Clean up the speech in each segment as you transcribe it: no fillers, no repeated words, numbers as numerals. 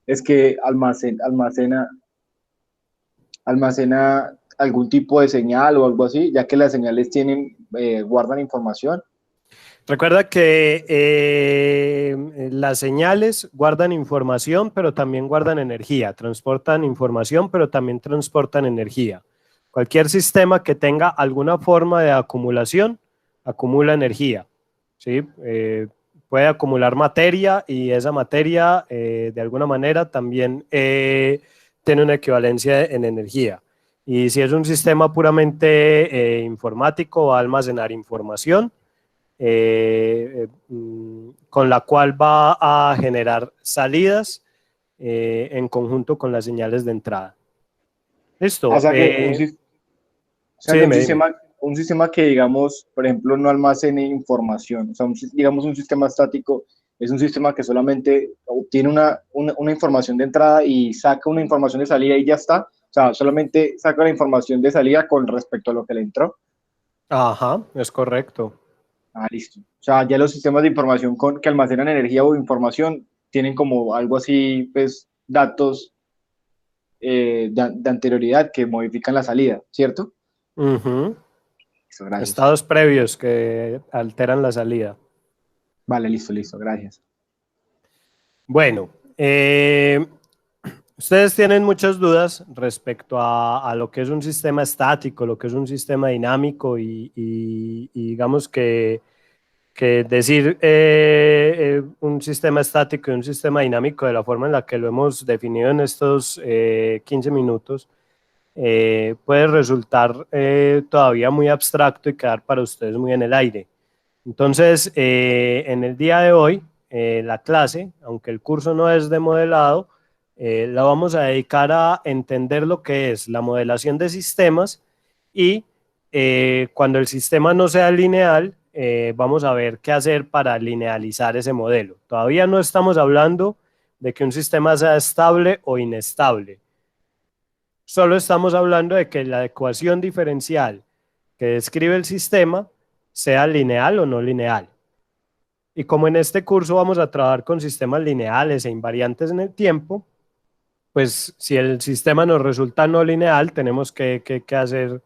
es que almacena algún tipo de señal o algo así, ya que las señales guardan información. Recuerda que las señales guardan información, pero también guardan energía, transportan información, pero también transportan energía. Cualquier sistema que tenga alguna forma de acumulación, acumula energía, ¿sí? Puede acumular materia y esa materia, de alguna manera, también tiene una equivalencia en energía. Y si es un sistema puramente informático, va a almacenar información, con la cual va a generar salidas en conjunto con las señales de entrada. O Listo. sea que Sí, dime, dime. un sistema que, digamos, por ejemplo, no almacene información, o sea, digamos, un sistema estático es un sistema que solamente obtiene una información de entrada y saca una información de salida y ya está. O sea, solamente saca la información de salida con respecto a lo que le entró. Ajá, es correcto. Ah, listo. O sea, ya los sistemas de información que almacenan energía o información tienen como algo así, pues, datos de anterioridad que modifican la salida, ¿cierto? Ujú. Listo, gracias. Estados previos que alteran la salida. Vale, listo, listo, gracias. Bueno, ustedes tienen muchas dudas respecto a lo que es un sistema estático, lo que es un sistema dinámico y digamos que decir un sistema estático y un sistema dinámico de la forma en la que lo hemos definido en estos 15 minutos puede resultar todavía muy abstracto y quedar para ustedes muy en el aire. Entonces, en el día de hoy, la clase, aunque el curso no es de modelado, la vamos a dedicar a entender lo que es la modelación de sistemas y cuando el sistema no sea lineal, vamos a ver qué hacer para linealizar ese modelo. Todavía no estamos hablando de que un sistema sea estable o inestable. Solo estamos hablando de que la ecuación diferencial que describe el sistema sea lineal o no lineal. Y como en este curso vamos a trabajar con sistemas lineales e invariantes en el tiempo, pues si el sistema nos resulta no lineal, tenemos que hacer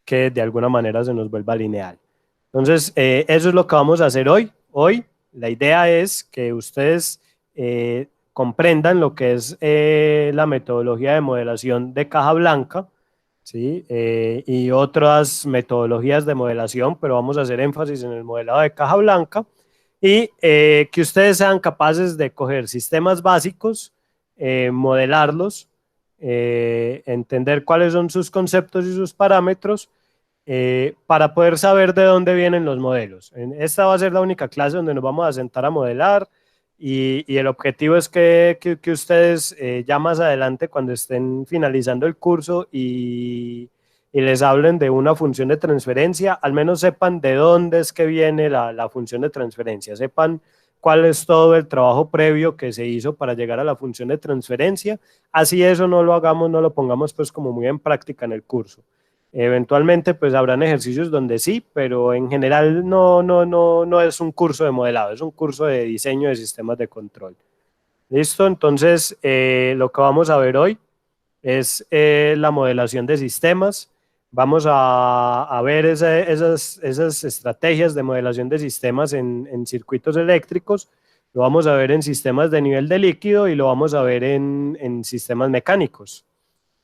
que de alguna manera se nos vuelva lineal. Entonces, eso es lo que vamos a hacer hoy. Hoy la idea es que ustedes comprendan lo que es la metodología de modelación de caja blanca, ¿sí? Y otras metodologías de modelación, pero vamos a hacer énfasis en el modelado de caja blanca y que ustedes sean capaces de coger sistemas básicos, modelarlos, entender cuáles son sus conceptos y sus parámetros para poder saber de dónde vienen los modelos. Esta va a ser la única clase donde nos vamos a sentar a modelar y el objetivo es que ustedes ya más adelante cuando estén finalizando el curso y les hablen de una función de transferencia, al menos sepan de dónde es que viene la función de transferencia, sepan cuál es todo el trabajo previo que se hizo para llegar a la función de transferencia, así eso no lo hagamos, no lo pongamos pues como muy en práctica en el curso. Eventualmente pues habrán ejercicios donde sí, pero en general no es un curso de modelado, es un curso de diseño de sistemas de control. ¿Listo? Entonces lo que vamos a ver hoy es la modelación de sistemas. Vamos a ver esas estrategias de modelación de sistemas en circuitos eléctricos, lo vamos a ver en sistemas de nivel de líquido y lo vamos a ver en sistemas mecánicos.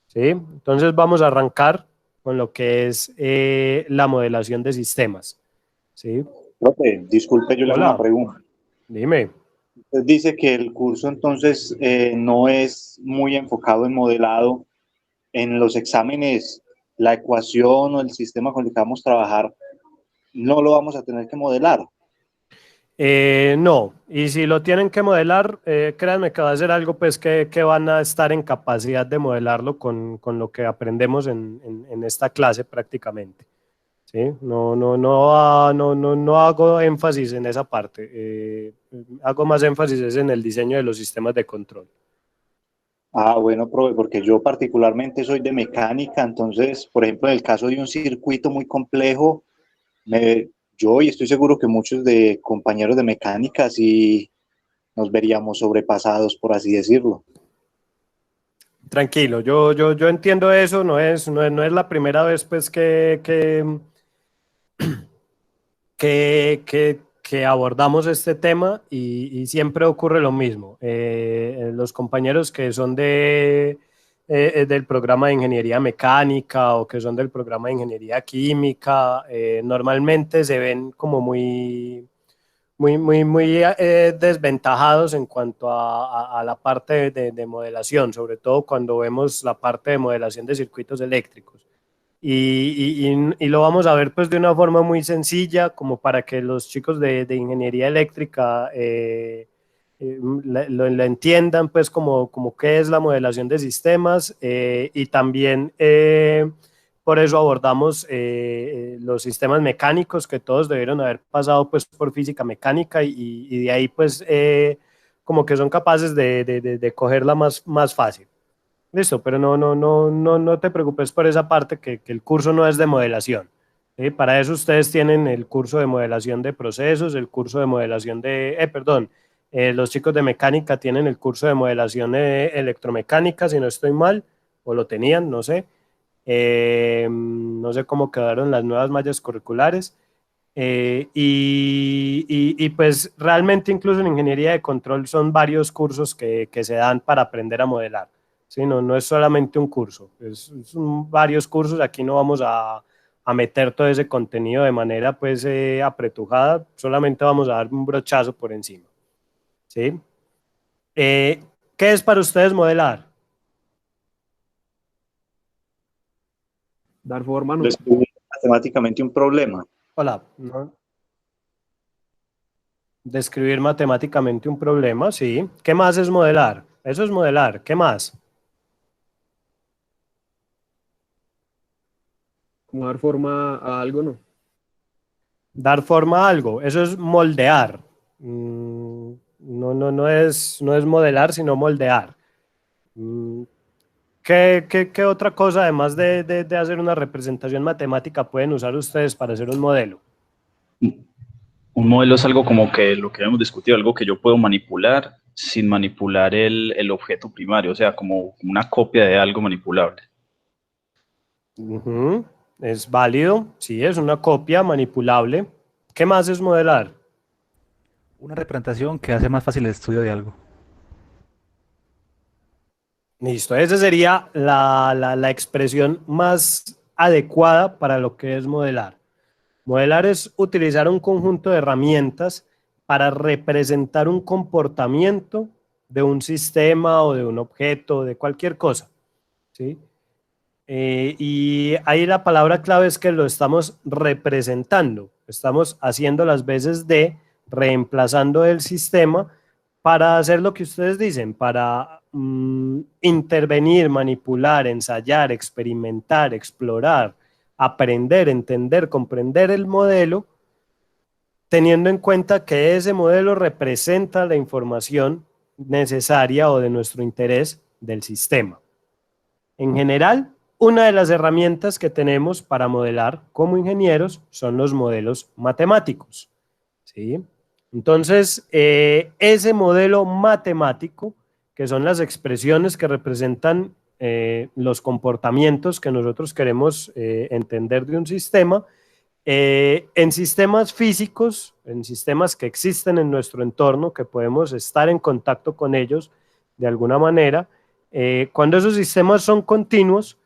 ¿Sí? Entonces vamos a arrancar con lo que es la modelación de sistemas. ¿Sí? Profe, disculpe, yo le hago una Hola, pregunta. dime. Usted dice que el curso entonces no es muy enfocado en modelado. En los exámenes, la ecuación o el sistema con el que vamos a trabajar, no lo vamos a tener que modelar. No, y si lo tienen que modelar, créanme que va a ser algo pues que van a estar en capacidad de modelarlo con lo que aprendemos en esta clase prácticamente. ¿Sí? No hago énfasis en esa parte, hago más énfasis es en el diseño de los sistemas de control. Ah, bueno, profe, porque yo particularmente soy de mecánica, entonces, por ejemplo, en el caso de un circuito muy complejo, yo y estoy seguro que muchos de compañeros de mecánica sí nos veríamos sobrepasados, por así decirlo. Tranquilo, yo entiendo eso, no es la primera vez pues que abordamos este tema y siempre ocurre lo mismo. Los compañeros que son del programa de ingeniería mecánica o que son del programa de ingeniería química, normalmente se ven como muy desventajados en cuanto a la parte de modelación, sobre todo cuando vemos la parte de modelación de circuitos eléctricos. Y lo vamos a ver pues de una forma muy sencilla, como para que los chicos de ingeniería eléctrica lo entiendan, pues como qué es la modelación de sistemas, y también por eso abordamos los sistemas mecánicos, que todos debieron haber pasado pues por física mecánica, y de ahí pues como que son capaces de cogerla más fácil. Listo, pero no te preocupes por esa parte, que el curso no es de modelación. ¿Sí? Para eso ustedes tienen el curso de modelación de procesos, el curso de modelación los chicos de mecánica tienen el curso de modelación electromecánica, si no estoy mal, o lo tenían, no sé. No sé cómo quedaron las nuevas mallas curriculares. Pues realmente incluso en ingeniería de control son varios cursos que se dan para aprender a modelar. ¿Sí? No es solamente un curso, son varios cursos. Aquí no vamos a meter todo ese contenido de manera pues apretujada, solamente vamos a dar un brochazo por encima. ¿Sí? ¿Qué es para ustedes modelar? Dar forma, ¿no? Describir matemáticamente un problema. Hola, ¿no? Describir matemáticamente un problema, sí. ¿Qué más es modelar? Eso es modelar. ¿Qué más? Como dar forma a algo, ¿no? Dar forma a algo. Eso es moldear. No es modelar, sino moldear. ¿Qué otra cosa, además de hacer una representación matemática, pueden usar ustedes para hacer un modelo? Un modelo es algo como que lo que hemos discutido, algo que yo puedo manipular sin manipular el objeto primario, o sea, como una copia de algo manipulable. Ujú. Es válido, sí, es una copia manipulable. ¿Qué más es modelar? Una representación que hace más fácil el estudio de algo. Listo, esa sería la expresión más adecuada para lo que es modelar. Modelar es utilizar un conjunto de herramientas para representar un comportamiento de un sistema o de un objeto, de cualquier cosa, ¿sí? Y ahí la palabra clave es que lo estamos representando, estamos haciendo las veces de reemplazando el sistema para hacer lo que ustedes dicen, para intervenir, manipular, ensayar, experimentar, explorar, aprender, entender, comprender el modelo, teniendo en cuenta que ese modelo representa la información necesaria o de nuestro interés del sistema. En general, una de las herramientas que tenemos para modelar como ingenieros son los modelos matemáticos, ¿sí? Entonces, ese modelo matemático, que son las expresiones que representan los comportamientos que nosotros queremos entender de un sistema, en sistemas físicos, en sistemas que existen en nuestro entorno, que podemos estar en contacto con ellos de alguna manera, cuando esos sistemas son continuos,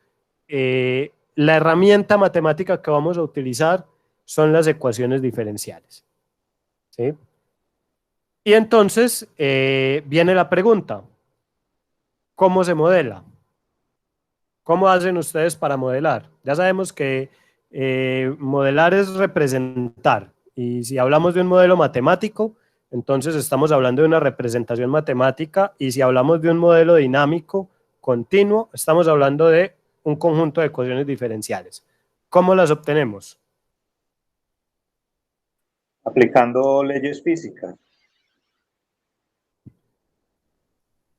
la herramienta matemática que vamos a utilizar son las ecuaciones diferenciales, ¿sí? Y entonces viene la pregunta, ¿cómo se modela? ¿Cómo hacen ustedes para modelar? Ya sabemos que modelar es representar, y si hablamos de un modelo matemático, entonces estamos hablando de una representación matemática, y si hablamos de un modelo dinámico continuo, estamos hablando de un conjunto de ecuaciones diferenciales. ¿Cómo las obtenemos? Aplicando leyes físicas.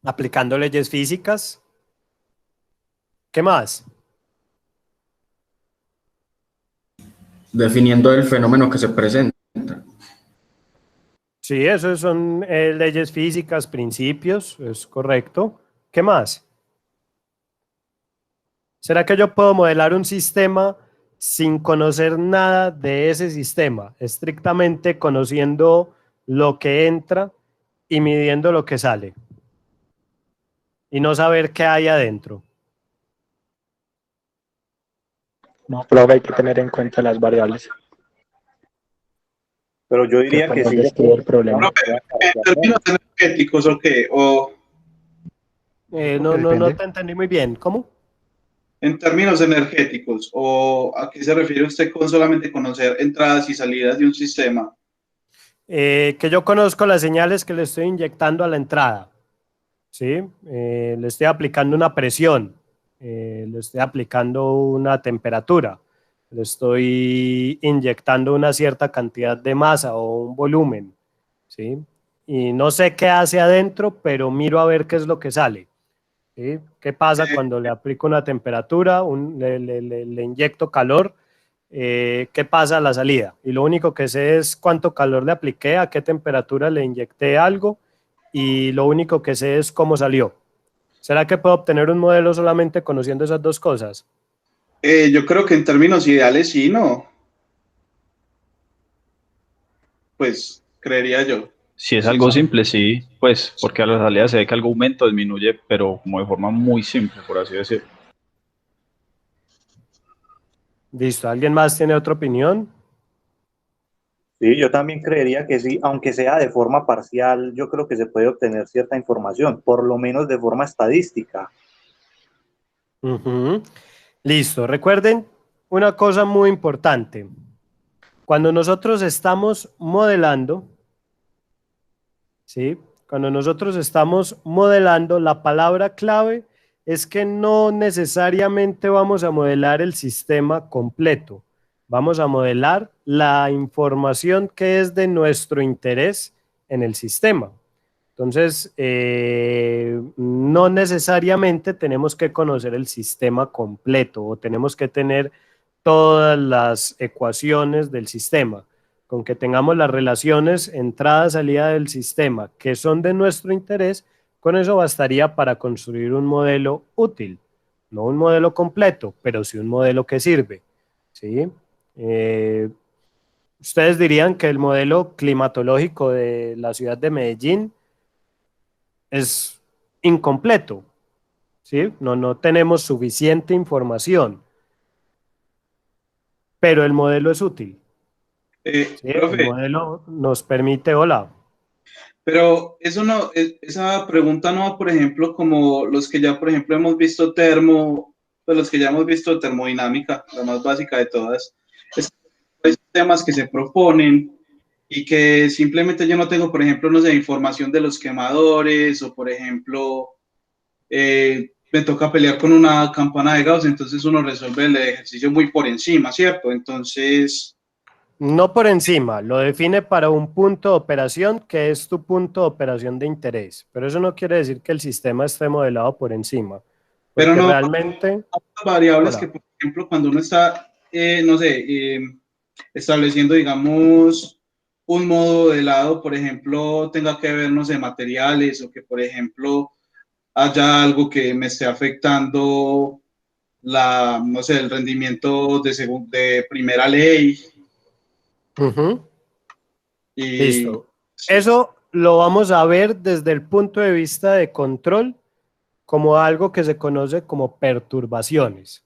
Aplicando leyes físicas. ¿Qué más? Definiendo el fenómeno que se presenta. Sí, esos son leyes físicas, principios, es correcto. ¿Qué más? ¿Será que yo puedo modelar un sistema sin conocer nada de ese sistema, estrictamente conociendo lo que entra y midiendo lo que sale, y no saber qué hay adentro? No, pero hay que tener en cuenta las variables Pero yo que diría que pueden sí. describir el problema. En términos energéticos, ¿o qué? O No te entendí muy bien. ¿Cómo? en términos energéticos, ¿o a qué se refiere usted con solamente conocer entradas y salidas de un sistema? Que yo conozco las señales que le estoy inyectando a la entrada, ¿sí? Le estoy aplicando una presión, le estoy aplicando una temperatura, le estoy inyectando una cierta cantidad de masa o un volumen, ¿sí? Y no sé qué hace adentro, pero miro a ver qué es lo que sale, ¿sí? ¿Qué pasa cuando le aplico una temperatura, le inyecto calor? ¿Qué pasa a la salida? Y lo único que sé es cuánto calor le apliqué, a qué temperatura le inyecté algo, y lo único que sé es cómo salió. ¿Será que puedo obtener un modelo solamente conociendo esas dos cosas? Yo creo que en términos ideales sí, ¿no? Pues creería yo. Si es Sí, algo sí. simple, sí, pues porque a la salida se ve que algo aumenta o disminuye, pero como de forma muy simple, por así decirlo. Listo, ¿alguien más tiene otra opinión? Sí, yo también creería que sí, aunque sea de forma parcial, yo creo que se puede obtener cierta información, por lo menos de forma estadística. Ujú. Listo, recuerden una cosa muy importante. Cuando nosotros estamos modelando, ¿sí? Cuando nosotros estamos modelando, la palabra clave es que no necesariamente vamos a modelar el sistema completo. Vamos a modelar la información que es de nuestro interés en el sistema. Entonces, no necesariamente tenemos que conocer el sistema completo o tenemos que tener todas las ecuaciones del sistema. Con que tengamos las relaciones entrada-salida del sistema que son de nuestro interés, con eso bastaría para construir un modelo útil. No un modelo completo, pero sí un modelo que sirve, ¿sí? Ustedes dirían que el modelo climatológico de la ciudad de Medellín es incompleto, ¿sí? No tenemos suficiente información, pero el modelo es útil, ¿sí? El Profe, modelo nos permite, hola. pero eso no, esa pregunta no va, por ejemplo, como los que ya, por ejemplo, hemos visto pues los que ya hemos visto termodinámica, la más básica de todas. Hay temas que se proponen y que simplemente yo no tengo, por ejemplo, no sé, información de los quemadores o, por ejemplo, me toca pelear con una campana de Gauss, entonces uno resuelve el ejercicio muy por encima, ¿cierto? Entonces, No por encima, lo define para un punto de operación que es tu punto de operación de interés, pero eso no quiere decir que el sistema esté modelado por encima, pero porque no realmente, variables que, hola, por ejemplo, cuando uno está, no sé, estableciendo, digamos, un modo de lado, por ejemplo, tenga que ver, no sé, materiales o que, por ejemplo, haya algo que me esté afectando no sé, el rendimiento de primera ley y listo. sí. Eso lo vamos a ver desde el punto de vista de control como algo que se conoce como perturbaciones.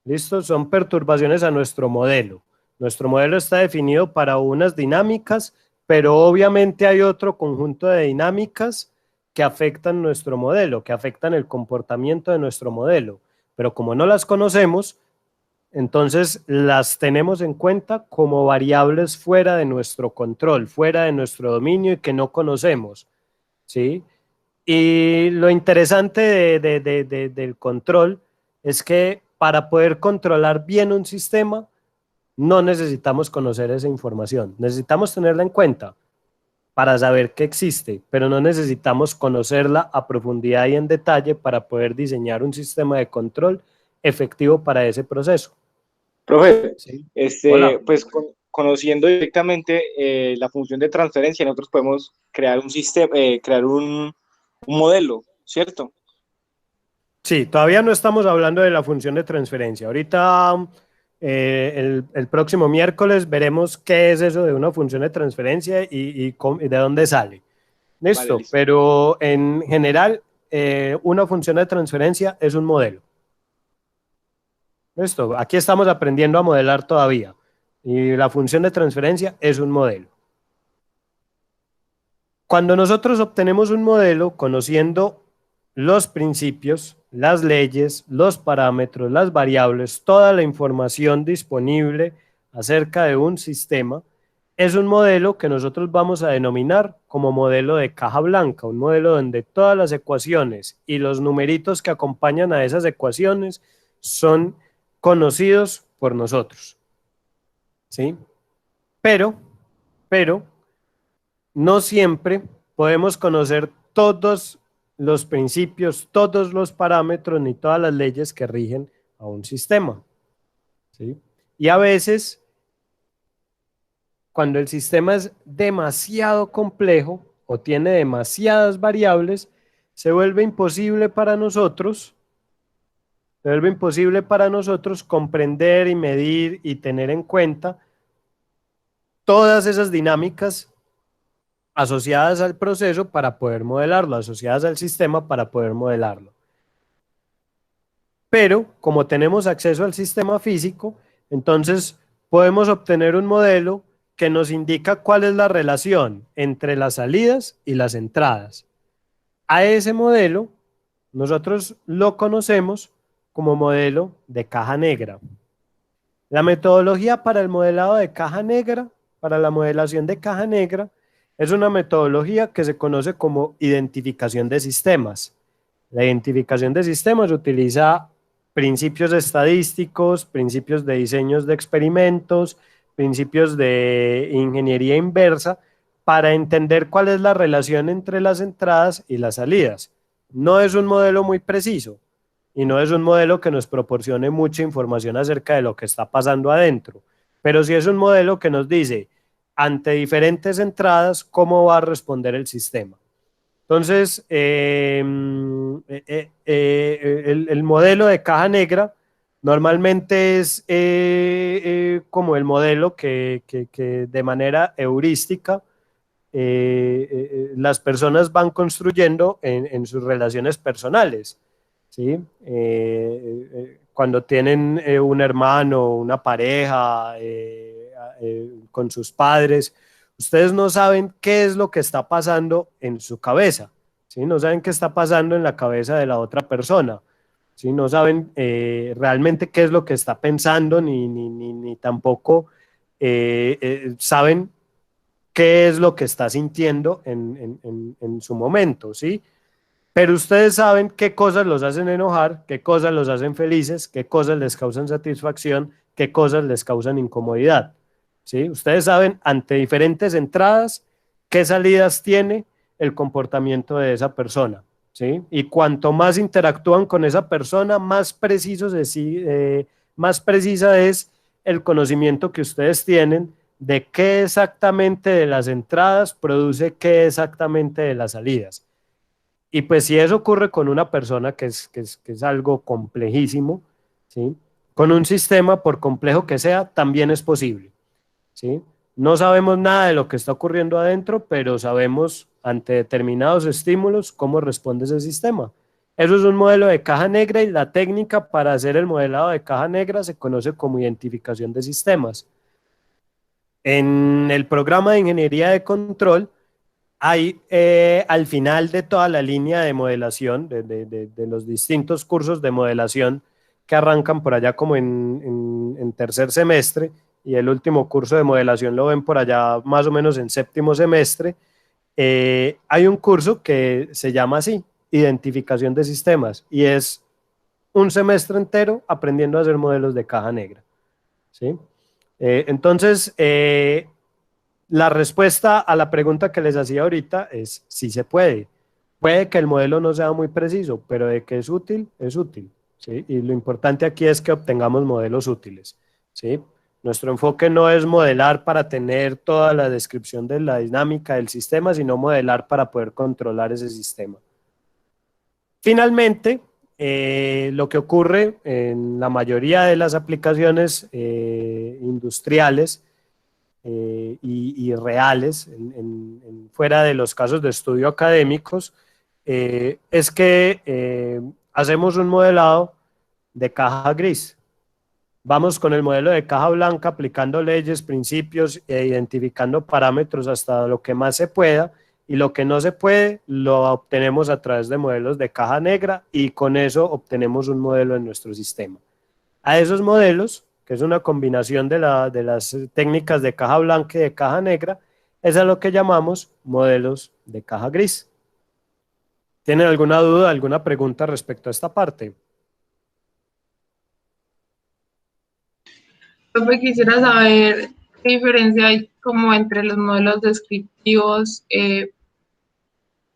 ¿Listo? Son perturbaciones a nuestro modelo. Nuestro modelo está definido para unas dinámicas, pero obviamente hay otro conjunto de dinámicas que afectan nuestro modelo, que afectan el comportamiento de nuestro modelo. Pero como no las conocemos, entonces las tenemos en cuenta como variables fuera de nuestro control, fuera de nuestro dominio y que no conocemos, ¿sí? Y lo interesante del control es que para poder controlar bien un sistema, no necesitamos conocer esa información, necesitamos tenerla en cuenta para saber que existe, pero no necesitamos conocerla a profundidad y en detalle para poder diseñar un sistema de control efectivo para ese proceso. Profe, ¿Sí? Hola. pues conociendo directamente la función de transferencia, nosotros podemos crear un sistema, crear un modelo, ¿cierto? Sí, todavía no estamos hablando de la función de transferencia. Ahorita, el próximo miércoles, veremos qué es eso de una función de transferencia y de dónde sale. ¿Listo? Vale, listo. Pero en general, una función de transferencia es un modelo. ¿Listo? Aquí estamos aprendiendo a modelar todavía. Y la función de transferencia es un modelo. Cuando nosotros obtenemos un modelo conociendo los principios, las leyes, los parámetros, las variables, toda la información disponible acerca de un sistema, es un modelo que nosotros vamos a denominar como modelo de caja blanca, un modelo donde todas las ecuaciones y los numeritos que acompañan a esas ecuaciones son conocidos por nosotros. ¿Sí? Pero no siempre podemos conocer todos los principios, todos los parámetros ni todas las leyes que rigen a un sistema. ¿Sí? Y a veces, cuando el sistema es demasiado complejo o tiene demasiadas variables, se vuelve imposible para nosotros comprender y medir y tener en cuenta todas esas dinámicas asociadas al proceso para poder modelarlo, asociadas al sistema para poder modelarlo. Pero como tenemos acceso al sistema físico, entonces podemos obtener un modelo que nos indica cuál es la relación entre las salidas y las entradas. A ese modelo nosotros lo conocemos como modelo de caja negra. La metodología para el modelado de caja negra, para la modelación de caja negra, es una metodología que se conoce como identificación de sistemas. La identificación de sistemas utiliza principios estadísticos, principios de diseños de experimentos, principios de ingeniería inversa para entender cuál es la relación entre las entradas y las salidas. No es un modelo muy preciso y no es un modelo que nos proporcione mucha información acerca de lo que está pasando adentro, pero sí es un modelo que nos dice ante diferentes entradas, ¿cómo va a responder el sistema? Entonces, el modelo de caja negra normalmente es como el modelo que de manera heurística las personas van construyendo en sus relaciones personales, ¿sí? Cuando tienen un hermano, una pareja, con sus padres, ustedes no saben qué es lo que está pasando en su cabeza, ¿sí? No saben qué está pasando en la cabeza de la otra persona, ¿sí? No saben realmente qué es lo que está pensando, ni tampoco saben qué es lo que está sintiendo en su momento, ¿sí? Pero ustedes saben qué cosas los hacen enojar, qué cosas los hacen felices, qué cosas les causan satisfacción, qué cosas les causan incomodidad. ¿Sí? Ustedes saben ante diferentes entradas qué salidas tiene el comportamiento de esa persona. ¿Sí? Y cuanto más interactúan con esa persona, más precisa es el conocimiento que ustedes tienen de qué exactamente de las entradas produce qué exactamente de las salidas. Y pues si eso ocurre con una persona que es algo complejísimo, ¿sí? Con un sistema, por complejo que sea, también es posible. ¿Sí? No sabemos nada de lo que está ocurriendo adentro, pero sabemos ante determinados estímulos cómo responde ese sistema. Eso es un modelo de caja negra y la técnica para hacer el modelado de caja negra se conoce como identificación de sistemas. En el programa de ingeniería de control hay al final de toda la línea de modelación, de los distintos cursos de modelación que arrancan por allá como en tercer semestre, y el último curso de modelación lo ven por allá más o menos en séptimo semestre, hay un curso que se llama así, identificación de sistemas, y es un semestre entero aprendiendo a hacer modelos de caja negra. ¿Sí? Entonces, la respuesta a la pregunta que les hacía ahorita es sí se puede. Puede que el modelo no sea muy preciso, pero de que es útil, es útil. ¿Sí? Y lo importante aquí es que obtengamos modelos útiles. ¿Sí? Nuestro enfoque no es modelar para tener toda la descripción de la dinámica del sistema, sino modelar para poder controlar ese sistema. Finalmente, lo que ocurre en la mayoría de las aplicaciones industriales y reales, fuera de los casos de estudio académicos, es que hacemos un modelado de caja gris. Vamos con el modelo de caja blanca aplicando leyes, principios e identificando parámetros hasta lo que más se pueda, y lo que no se puede lo obtenemos a través de modelos de caja negra, y con eso obtenemos un modelo en nuestro sistema. A esos modelos, que es una combinación de las técnicas de caja blanca y de caja negra, es a lo que llamamos modelos de caja gris. ¿Tienen alguna duda, alguna pregunta respecto a esta parte? Profe, quisiera saber qué diferencia hay como entre los modelos descriptivos,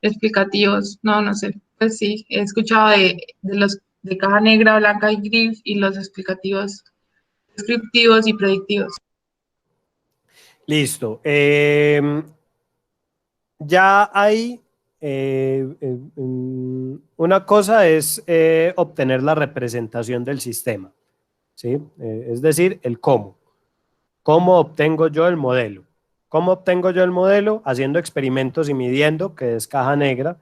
explicativos, no sé, pues sí, he escuchado de los de caja negra, blanca y gris, y los explicativos, descriptivos y predictivos. Listo. Ya hay una cosa es obtener la representación del sistema, ¿sí? Es decir, el cómo. ¿Cómo obtengo yo el modelo? ¿Cómo obtengo yo el modelo? Haciendo experimentos y midiendo, que es caja negra,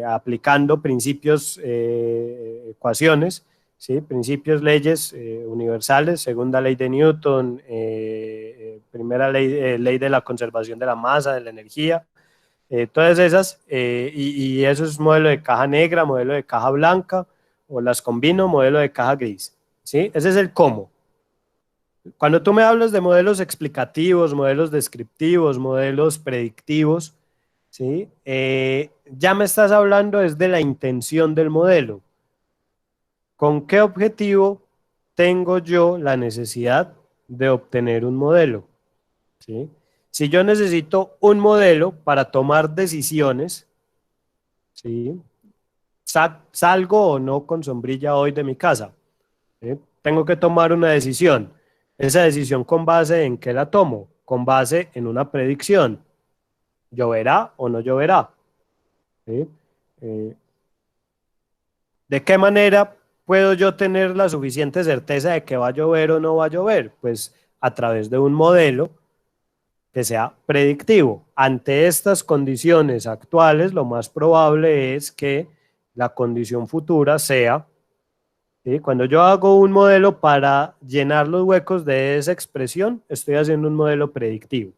aplicando principios, ecuaciones, ¿sí? Principios, leyes universales, segunda ley de Newton, primera ley, ley de la conservación de la masa, de la energía, todas esas, y eso es modelo de caja negra, modelo de caja blanca, o las combino, modelo de caja gris, ¿sí? Ese es el cómo. Cuando tú me hablas de modelos explicativos, modelos descriptivos, modelos predictivos, ¿sí? Ya me estás hablando es de la intención del modelo. ¿Con qué objetivo tengo yo la necesidad de obtener un modelo? ¿Sí? Si yo necesito un modelo para tomar decisiones, ¿sí? ¿Salgo o no con sombrilla hoy de mi casa? ¿Sí? Tengo que tomar una decisión. Esa decisión, ¿con base en qué la tomo? Con base en una predicción. ¿Lloverá o no lloverá? ¿Sí? ¿De qué manera puedo yo tener la suficiente certeza de que va a llover o no va a llover? Pues a través de un modelo que sea predictivo. Ante estas condiciones actuales, lo más probable es que la condición futura sea, ¿sí? Cuando yo hago un modelo para llenar los huecos de esa expresión, estoy haciendo un modelo predictivo,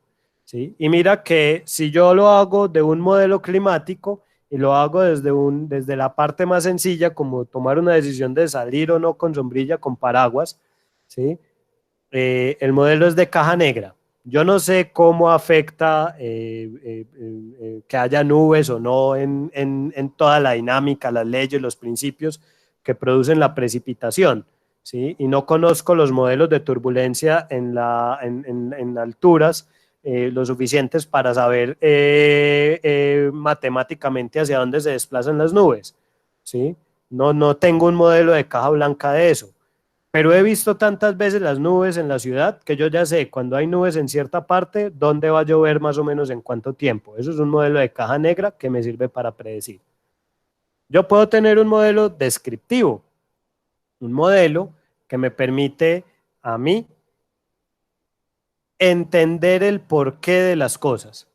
¿sí? Y mira que si yo lo hago de un modelo climático y lo hago desde la parte más sencilla, como tomar una decisión de salir o no con sombrilla, con paraguas, ¿sí? El modelo es de caja negra. Yo no sé cómo afecta que haya nubes o no en toda la dinámica, las leyes, los principios que producen la precipitación, ¿sí? Y no conozco los modelos de turbulencia en alturas lo suficientes para saber matemáticamente hacia dónde se desplazan las nubes, ¿sí? No tengo un modelo de caja blanca de eso. Pero he visto tantas veces las nubes en la ciudad que yo ya sé cuando hay nubes en cierta parte, dónde va a llover más o menos en cuánto tiempo. Eso es un modelo de caja negra que me sirve para predecir. Yo puedo tener un modelo descriptivo, un modelo que me permite a mí entender el porqué de las cosas,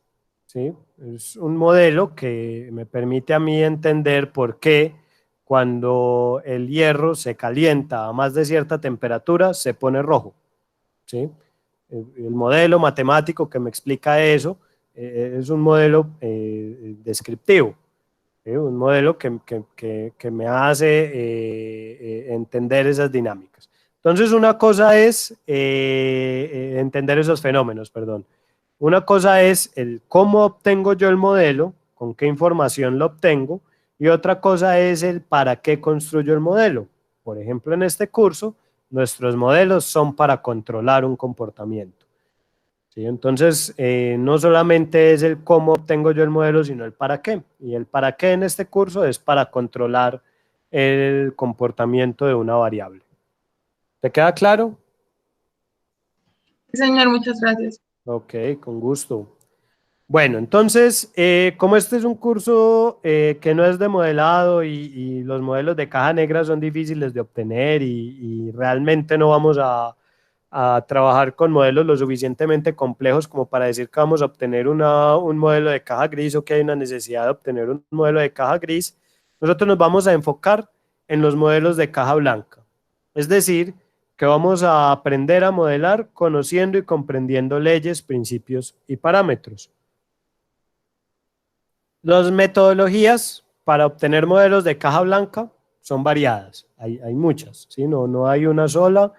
¿sí? Es un modelo que me permite a mí entender por qué cuando el hierro se calienta a más de cierta temperatura se pone rojo, ¿sí? El modelo matemático que me explica eso es un modelo descriptivo, ¿sí? Un modelo que me hace entender esas dinámicas. Entonces, una cosa es entender esos fenómenos, perdón. Una cosa es el cómo obtengo yo el modelo, con qué información lo obtengo, y otra cosa es el para qué construyo el modelo. Por ejemplo, en este curso, nuestros modelos son para controlar un comportamiento, ¿sí? Entonces, no solamente es el cómo obtengo yo el modelo, sino el para qué. Y el para qué en este curso es para controlar el comportamiento de una variable. ¿Te queda claro? Sí, señor, muchas gracias. Ok, con gusto. Bueno, entonces, como este es un curso que no es de modelado y los modelos de caja negra son difíciles de obtener y realmente no vamos a trabajar con modelos lo suficientemente complejos como para decir que vamos a obtener un modelo de caja gris o que hay una necesidad de obtener un modelo de caja gris, nosotros nos vamos a enfocar en los modelos de caja blanca. Es decir, que vamos a aprender a modelar conociendo y comprendiendo leyes, principios y parámetros. Las metodologías para obtener modelos de caja blanca son variadas, hay muchas, ¿sí? No hay una sola.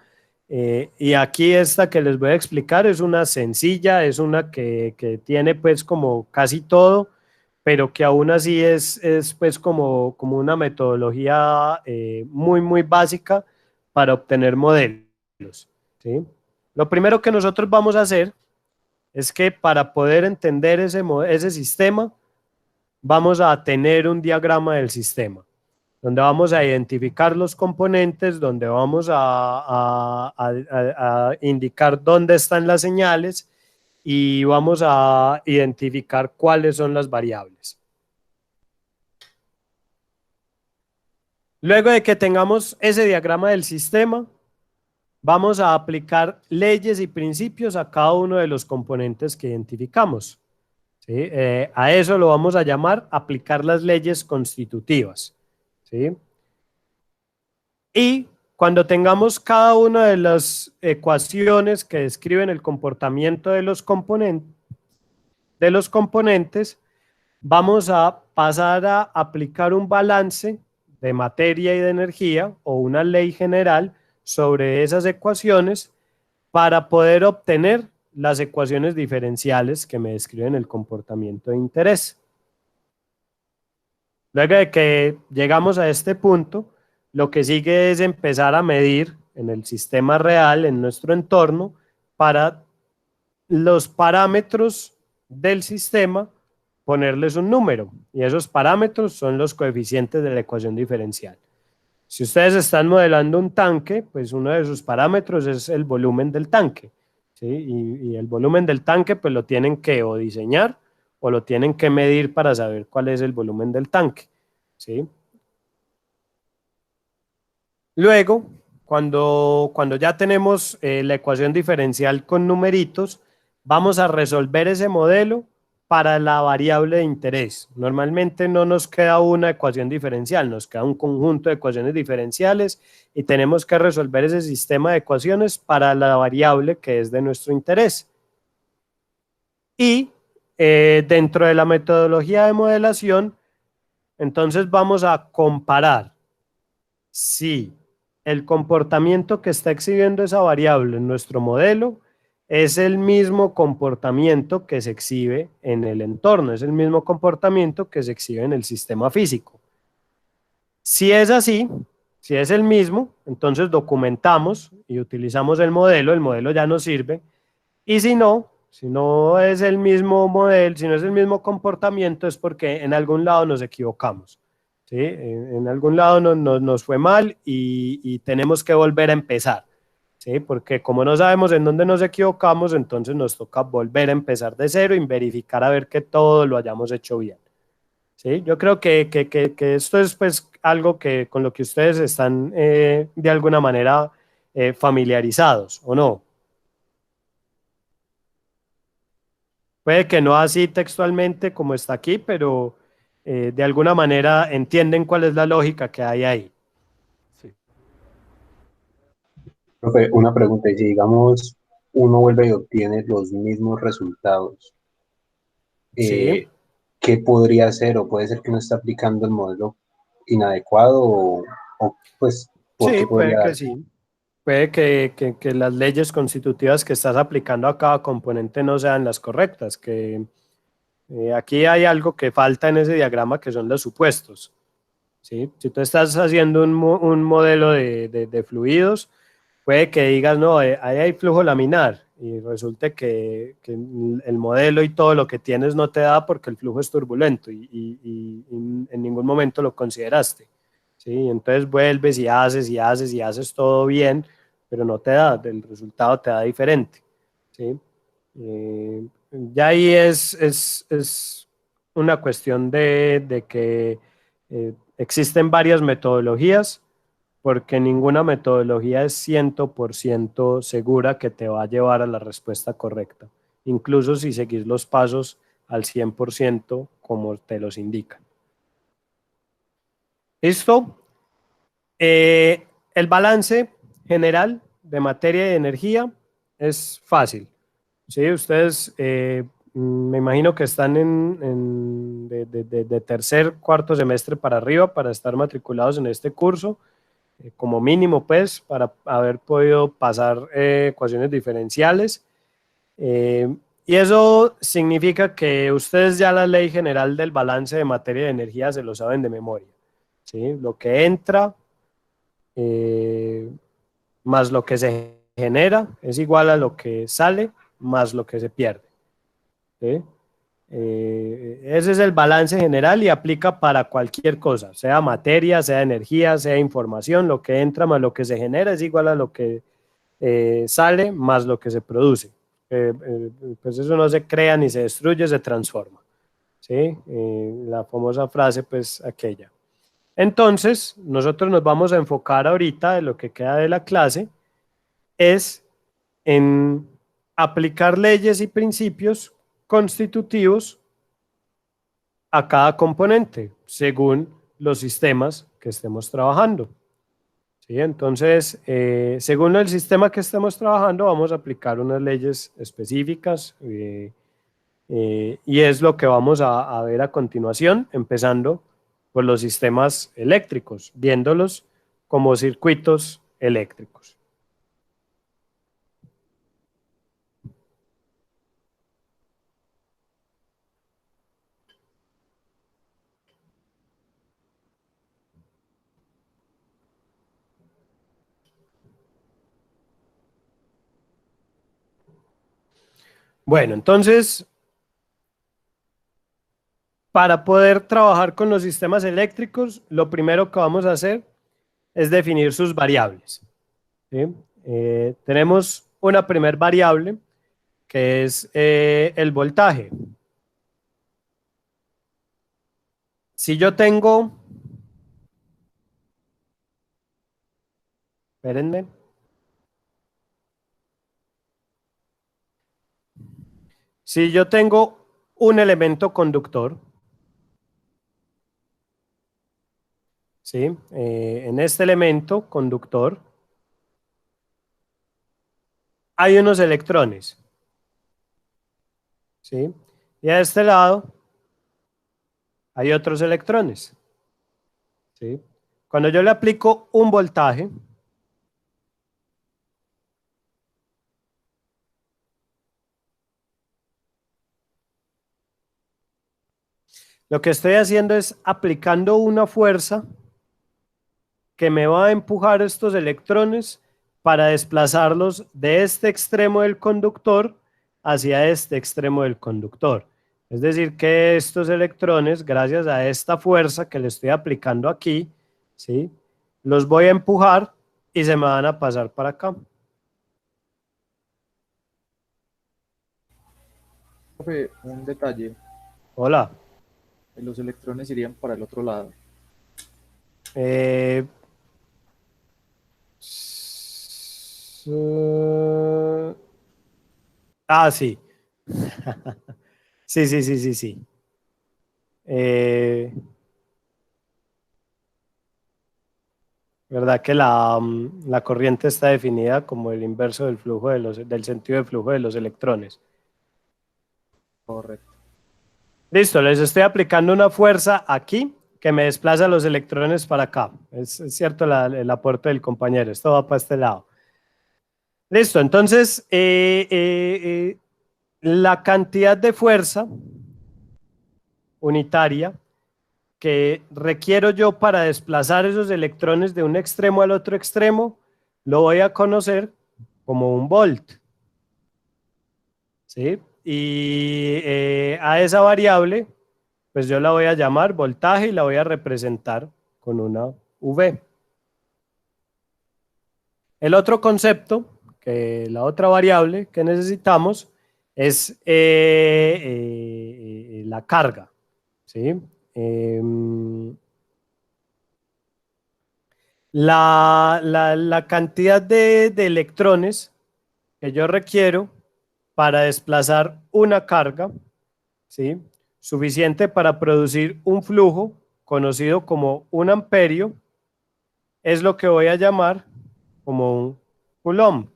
Y aquí esta que les voy a explicar es una sencilla, es una que tiene pues como casi todo, pero que aún así es pues como una metodología muy básica para obtener modelos, ¿sí? Lo primero que nosotros vamos a hacer es que para poder entender ese sistema, vamos a tener un diagrama del sistema, donde vamos a identificar los componentes, donde vamos a indicar dónde están las señales y vamos a identificar cuáles son las variables. Luego de que tengamos ese diagrama del sistema, vamos a aplicar leyes y principios a cada uno de los componentes que identificamos. ¿Sí? A eso lo vamos a llamar aplicar las leyes constitutivas. ¿Sí? Y cuando tengamos cada una de las ecuaciones que describen el comportamiento de los componentes, vamos a pasar a aplicar un balance de materia y de energía o una ley general sobre esas ecuaciones para poder obtener las ecuaciones diferenciales que me describen el comportamiento de interés. Luego de que llegamos a este punto, lo que sigue es empezar a medir en el sistema real, en nuestro entorno, para los parámetros del sistema, ponerles un número. Y esos parámetros son los coeficientes de la ecuación diferencial. Si ustedes están modelando un tanque, pues uno de sus parámetros es el volumen del tanque. ¿Sí? Y el volumen del tanque pues lo tienen que o diseñar o lo tienen que medir para saber cuál es el volumen del tanque. ¿Sí? Luego, cuando ya tenemos la ecuación diferencial con numeritos, vamos a resolver ese modelo para la variable de interés. Normalmente no nos queda una ecuación diferencial, nos queda un conjunto de ecuaciones diferenciales y tenemos que resolver ese sistema de ecuaciones para la variable que es de nuestro interés. Y dentro de la metodología de modelación, entonces vamos a comparar si el comportamiento que está exhibiendo esa variable en nuestro modelo es el mismo comportamiento que se exhibe en el entorno, es el mismo comportamiento que se exhibe en el sistema físico. Si es así, si es el mismo, entonces documentamos y utilizamos el modelo ya nos sirve, y si no es el mismo modelo, si no es el mismo comportamiento, es porque en algún lado nos equivocamos. ¿Sí? En algún lado nos fue mal y tenemos que volver a empezar. ¿Sí? Porque como no sabemos en dónde nos equivocamos, entonces nos toca volver a empezar de cero y verificar a ver que todo lo hayamos hecho bien. ¿Sí? Yo creo que esto es pues algo con lo que ustedes están de alguna manera familiarizados, ¿o no? Puede que no así textualmente como está aquí, pero de alguna manera entienden cuál es la lógica que hay ahí. Profe, una pregunta, y si digamos uno vuelve y obtiene los mismos resultados, Sí. ¿qué podría hacer? ¿O puede ser que uno está aplicando el modelo inadecuado? ¿O pues, ¿por Sí, qué puede podría que sí. Puede que las leyes constitutivas que estás aplicando a cada componente no sean las correctas, que aquí hay algo que falta en ese diagrama que son los supuestos. ¿Sí? Si tú estás haciendo un modelo de fluidos, puede que digas, no, ahí hay flujo laminar y resulte que el modelo y todo lo que tienes no te da porque el flujo es turbulento y en ningún momento lo consideraste. ¿Sí? Entonces vuelves y haces todo bien, pero no te da, el resultado te da diferente. ¿Sí? ya ahí es una cuestión de que existen varias metodologías, porque ninguna metodología es 100% segura que te va a llevar a la respuesta correcta, incluso si seguís los pasos al 100% como te los indican. ¿Listo? El balance general de materia y energía es fácil. ¿Sí? Ustedes me imagino que están de tercer, cuarto semestre para arriba para estar matriculados en este curso, como mínimo pues, para haber podido pasar ecuaciones diferenciales. Y eso significa que ustedes ya la ley general del balance de materia y energía se lo saben de memoria. ¿Sí? Lo que entra más lo que se genera es igual a lo que sale más lo que se pierde. ¿Sí? Ese es el balance general y aplica para cualquier cosa, sea materia, sea energía, sea información. Lo que entra más lo que se genera es igual a lo que sale más lo que se produce. Pues eso no se crea ni se destruye, se transforma. ¿Sí? La famosa frase, pues aquella. Entonces, nosotros nos vamos a enfocar ahorita en lo que queda de la clase, es en aplicar leyes y principios constitutivos a cada componente, según los sistemas que estemos trabajando. ¿Sí? Entonces, según el sistema que estemos trabajando, vamos a aplicar unas leyes específicas y es lo que vamos a ver a continuación, empezando por los sistemas eléctricos, viéndolos como circuitos eléctricos. Bueno, entonces, para poder trabajar con los sistemas eléctricos, lo primero que vamos a hacer es definir sus variables. ¿Sí? Tenemos una primer variable que es el voltaje. Si yo tengo, espérenme, si yo tengo un elemento conductor, ¿sí? En este elemento conductor hay unos electrones, ¿sí? Y a este lado hay otros electrones, ¿sí? Cuando yo le aplico un voltaje, lo que estoy haciendo es aplicando una fuerza que me va a empujar estos electrones para desplazarlos de este extremo del conductor hacia este extremo del conductor. Es decir, que estos electrones, gracias a esta fuerza que le estoy aplicando aquí, ¿sí? Los voy a empujar y se me van a pasar para acá. Profe, un detalle. Hola. Los electrones irían para el otro lado. Sí. Sí. ¿Verdad que la corriente está definida como el inverso del flujo del sentido de flujo de los electrones? Correcto. Listo, les estoy aplicando una fuerza aquí que me desplaza los electrones para acá. Es cierto el aporte del compañero. Esto va para este lado. Listo, entonces la cantidad de fuerza unitaria que requiero yo para desplazar esos electrones de un extremo al otro extremo, lo voy a conocer como un volt. ¿Sí? Y a esa variable, pues yo la voy a llamar voltaje y la voy a representar con una V. El otro concepto, la otra variable que necesitamos, es la carga, ¿sí? La cantidad de electrones que yo requiero para desplazar una carga, ¿sí? Suficiente para producir un flujo conocido como un amperio, es lo que voy a llamar como un coulomb.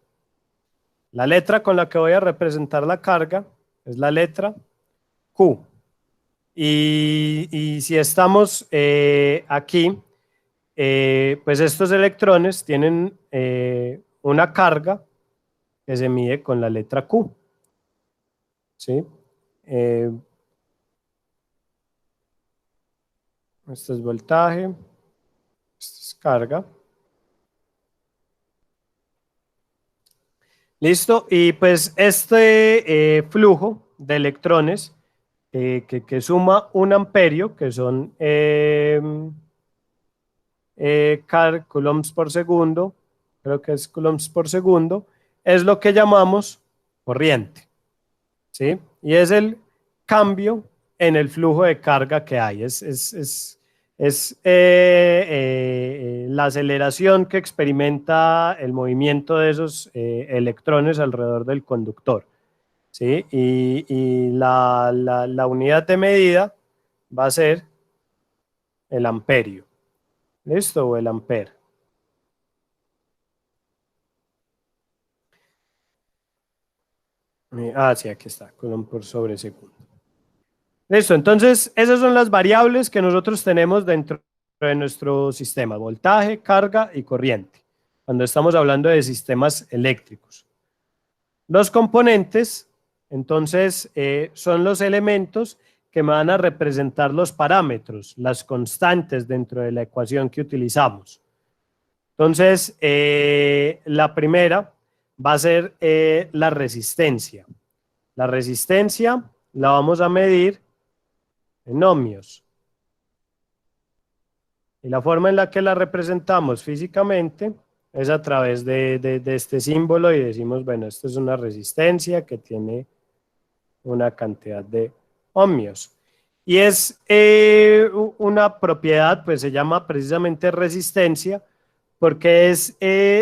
La letra con la que voy a representar la carga es la letra Q. Y si estamos aquí, pues estos electrones tienen una carga que se mide con la letra Q. ¿Sí? Esto es voltaje, esto es carga. Listo, y pues este flujo de electrones que suma un amperio, que son coulombs por segundo, creo que es coulombs por segundo, es lo que llamamos corriente, ¿sí? Y es el cambio en el flujo de carga que hay, es la aceleración que experimenta el movimiento de esos electrones alrededor del conductor, ¿sí? Y la unidad de medida va a ser el amperio, ¿listo? O el ampere. Sí, aquí está, coulomb por sobre segundo. Listo, entonces esas son las variables que nosotros tenemos dentro de nuestro sistema: voltaje, carga y corriente, cuando estamos hablando de sistemas eléctricos. Los componentes, entonces, son los elementos que me van a representar los parámetros, las constantes dentro de la ecuación que utilizamos. Entonces, la primera va a ser la resistencia. La resistencia la vamos a medir en ohmios. Y la forma en la que la representamos físicamente es a través de este símbolo y decimos, bueno, esto es una resistencia que tiene una cantidad de ohmios. Y es una propiedad, pues se llama precisamente resistencia, porque es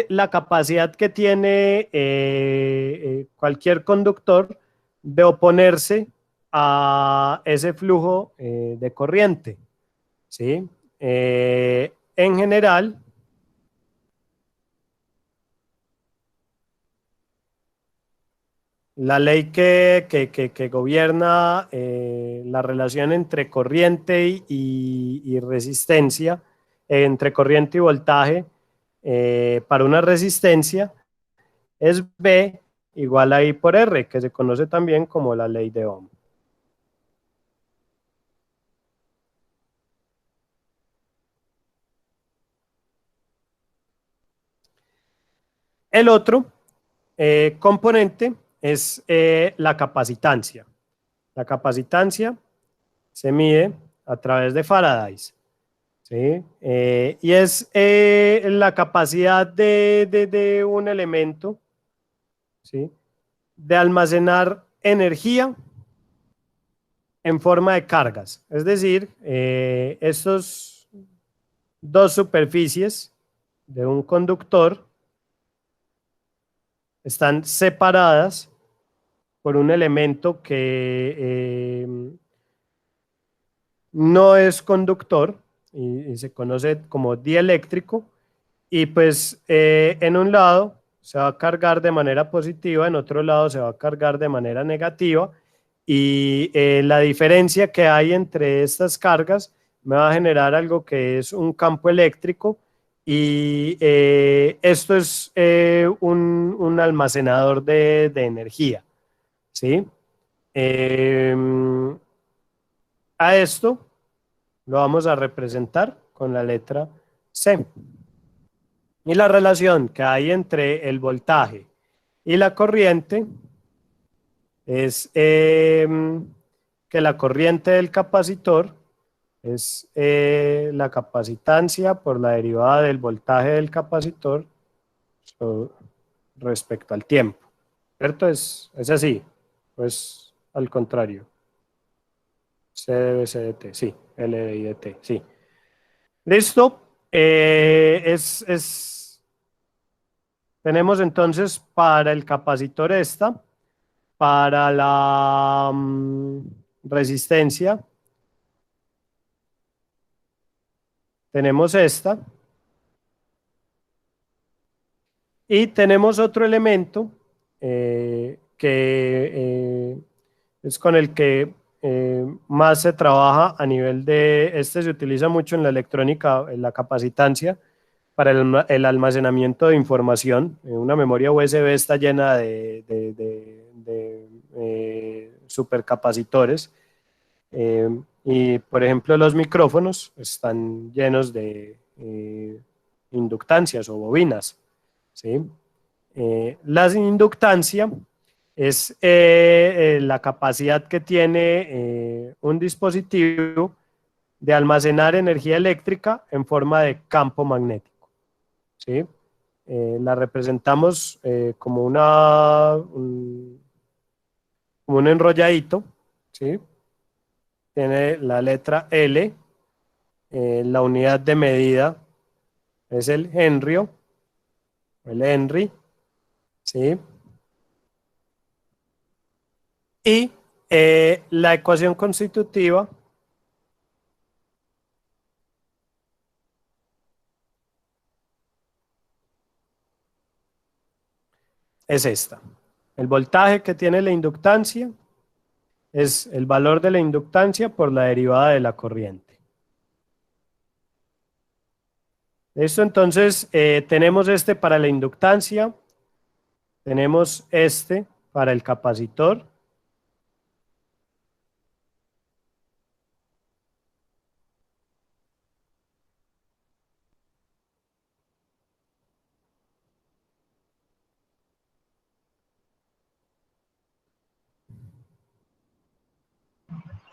la capacidad que tiene cualquier conductor de oponerse a ese flujo de corriente, ¿sí? En general, la ley que gobierna la relación entre corriente y resistencia, entre corriente y voltaje, para una resistencia, es B igual a I por R, que se conoce también como la ley de Ohm. El otro componente es la capacitancia. La capacitancia se mide a través de Faraday, ¿sí? Y es la capacidad de un elemento, ¿sí?, de almacenar energía en forma de cargas. Es decir, estos dos superficies de un conductor están separadas por un elemento que no es conductor y se conoce como dieléctrico, y pues en un lado se va a cargar de manera positiva, en otro lado se va a cargar de manera negativa, y la diferencia que hay entre estas cargas me va a generar algo que es un campo eléctrico, y esto es un almacenador de energía, ¿sí? A esto lo vamos a representar con la letra C. Y la relación que hay entre el voltaje y la corriente es que la corriente del capacitor es la capacitancia por la derivada del voltaje del capacitor respecto al tiempo, ¿cierto? Es así. Pues al contrario. C debe C de T, sí. L de I de T, sí. Listo. Tenemos entonces para el capacitor esta, para la resistencia, tenemos esta, y tenemos otro elemento que es con el que más se trabaja a nivel de, este se utiliza mucho en la electrónica, en la capacitancia, para el almacenamiento de información. Una memoria USB está llena de supercapacitores, y por ejemplo los micrófonos están llenos de inductancias o bobinas, ¿sí? La inductancia es la capacidad que tiene un dispositivo de almacenar energía eléctrica en forma de campo magnético, ¿sí? La representamos como como un enrolladito, ¿sí? Tiene la letra L, la unidad de medida es el Henry, ¿sí? Y la ecuación constitutiva es esta. El voltaje que tiene la inductancia es el valor de la inductancia por la derivada de la corriente. Esto entonces, tenemos este para la inductancia, tenemos este para el capacitor.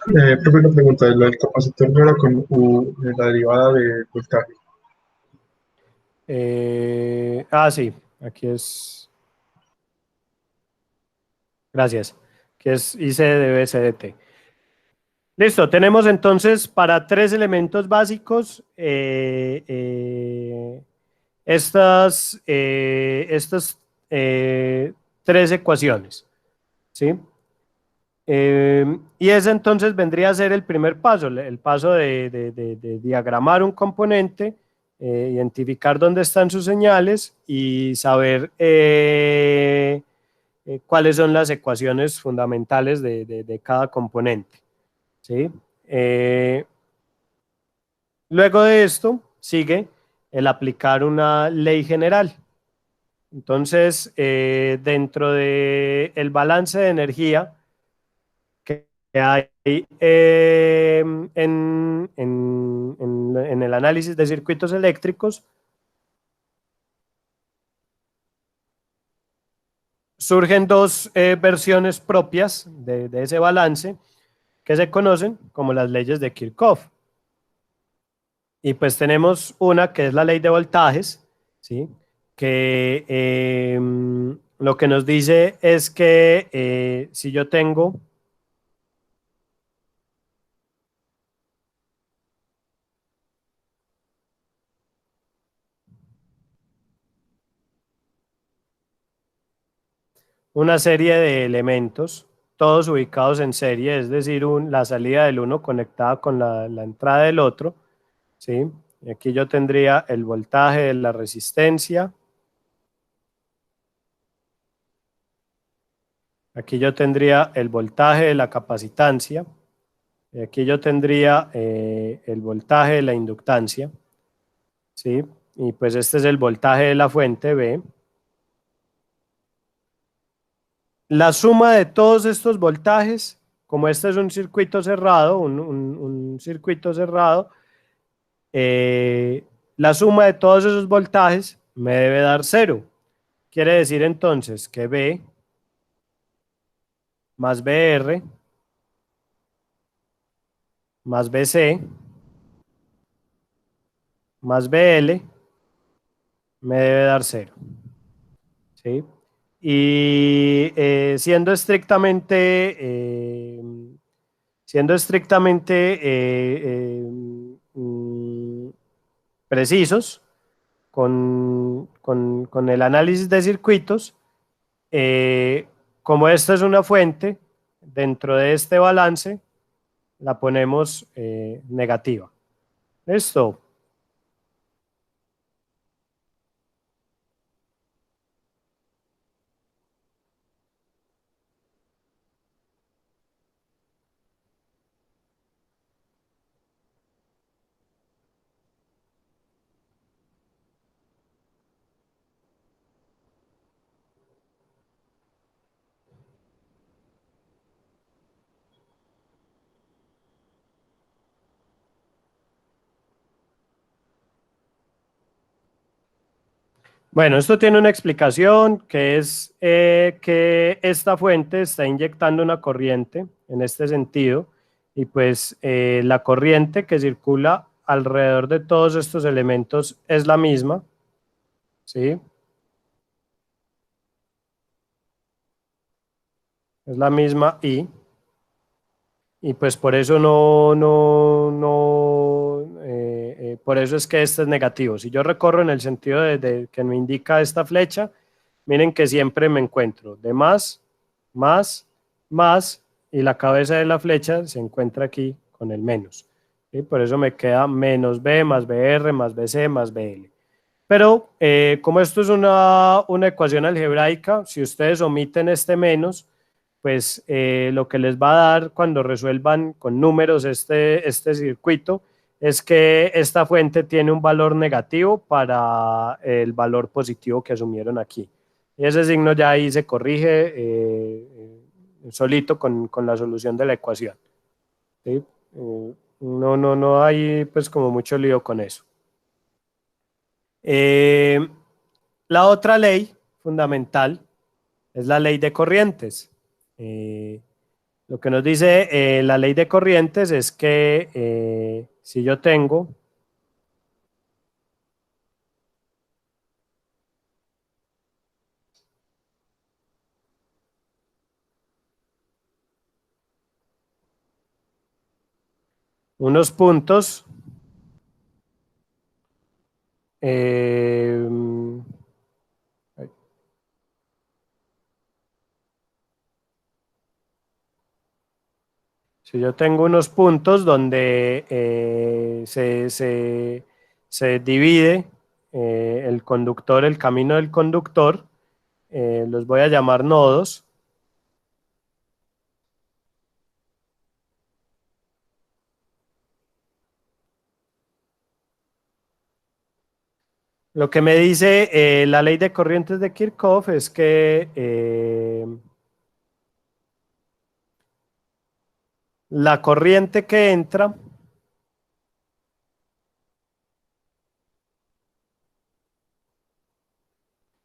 Profe, una pregunta, lo del capacitor no era con U, la derivada de voltaje. Sí, aquí es. Gracias. Que es IC dB CDT. Listo, tenemos entonces para tres elementos básicos estas tres ecuaciones, ¿sí? Y ese entonces vendría a ser el primer paso, el paso de diagramar un componente, identificar dónde están sus señales y saber cuáles son las ecuaciones fundamentales de cada componente, ¿sí? Luego de esto sigue el aplicar una ley general. Entonces, dentro del balance de energía que hay en el análisis de circuitos eléctricos, surgen dos versiones propias de ese balance que se conocen como las leyes de Kirchhoff. Y pues tenemos una que es la ley de voltajes, ¿sí? Que lo que nos dice es que si yo tengo una serie de elementos, todos ubicados en serie, es decir, la salida del uno conectada con la entrada del otro, ¿sí? Y aquí yo tendría el voltaje de la resistencia, aquí yo tendría el voltaje de la capacitancia, y aquí yo tendría el voltaje de la inductancia, ¿sí? Y pues este es el voltaje de la fuente B. La suma de todos estos voltajes, como este es un circuito cerrado, un circuito cerrado, la suma de todos esos voltajes me debe dar 0. Quiere decir entonces que B más BR más BC más BL me debe dar 0. ¿Sí? y siendo estrictamente precisos con el análisis de circuitos, como esta es una fuente, dentro de este balance la ponemos negativa. ¿Listo? Bueno, esto tiene una explicación que es que esta fuente está inyectando una corriente en este sentido y pues la corriente que circula alrededor de todos estos elementos es la misma, ¿sí? Es la misma y pues por eso por eso es que este es negativo. Si yo recorro en el sentido de que me indica esta flecha, miren que siempre me encuentro de más, más, y la cabeza de la flecha se encuentra aquí con el menos. ¿Sí? Por eso me queda menos B más BR más BC más BL. Pero como esto es una ecuación algebraica, si ustedes omiten este menos, pues lo que les va a dar cuando resuelvan con números este circuito es que esta fuente tiene un valor negativo para el valor positivo que asumieron aquí. Y ese signo ya ahí se corrige solito con la solución de la ecuación. ¿Sí? No hay pues como mucho lío con eso. La otra ley fundamental es la ley de corrientes. Lo que nos dice la ley de corrientes es que si yo tengo unos puntos si yo tengo unos puntos donde se divide el conductor, el camino del conductor, los voy a llamar nodos. Lo que me dice la ley de corrientes de Kirchhoff es que la corriente que entra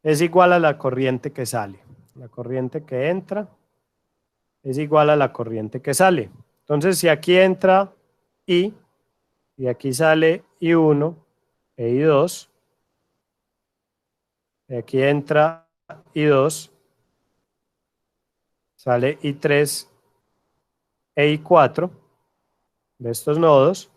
es igual a la corriente que sale. La corriente que entra es igual a la corriente que sale. Entonces, si aquí entra I y aquí sale I1 e I2, y aquí entra I2, sale I3 e I4 de estos nodos.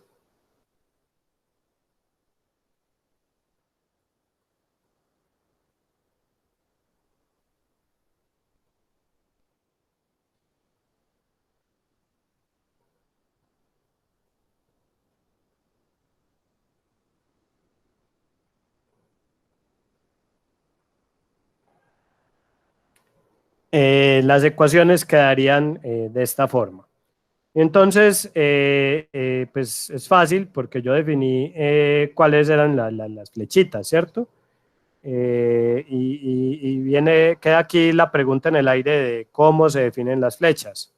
Las ecuaciones quedarían de esta forma. Entonces, pues es fácil porque yo definí cuáles eran las flechitas, ¿cierto? Queda aquí la pregunta en el aire de cómo se definen las flechas.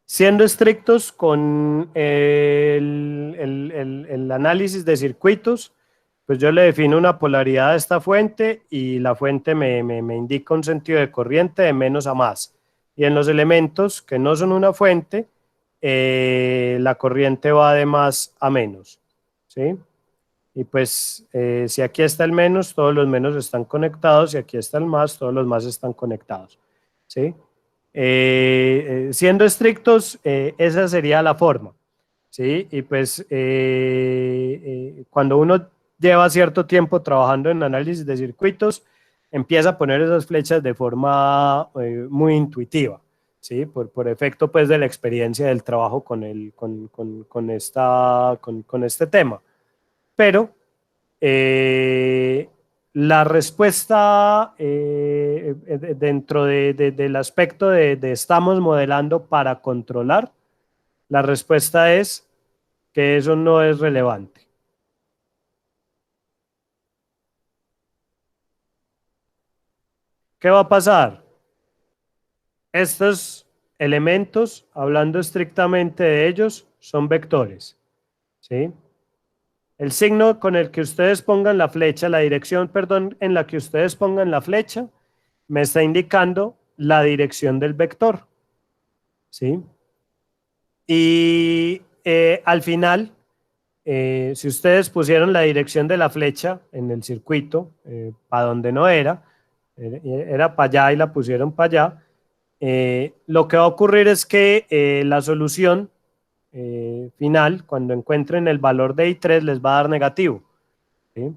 Siendo estrictos con el análisis de circuitos, pues yo le defino una polaridad a esta fuente y la fuente me indica un sentido de corriente de menos a más. Y en los elementos que no son una fuente, la corriente va de más a menos, ¿sí? Y pues si aquí está el menos, todos los menos están conectados, y aquí está el más, todos los más están conectados, ¿sí? Siendo estrictos, esa sería la forma, ¿sí? Y pues cuando uno lleva cierto tiempo trabajando en análisis de circuitos, empieza a poner esas flechas de forma muy intuitiva, ¿sí? Por efecto pues de la experiencia del trabajo con este tema. Pero la respuesta dentro del aspecto de estamos modelando para controlar, la respuesta es que eso no es relevante. ¿Qué va a pasar? Estos elementos, hablando estrictamente de ellos, son vectores, ¿sí? El signo con el que ustedes pongan la flecha, la dirección, perdón, en la que ustedes pongan la flecha, me está indicando la dirección del vector, ¿sí? Y al final, si ustedes pusieron la dirección de la flecha en el circuito, para donde no era para allá y la pusieron para allá, lo que va a ocurrir es que la solución final, cuando encuentren el valor de I3, les va a dar negativo, ¿sí?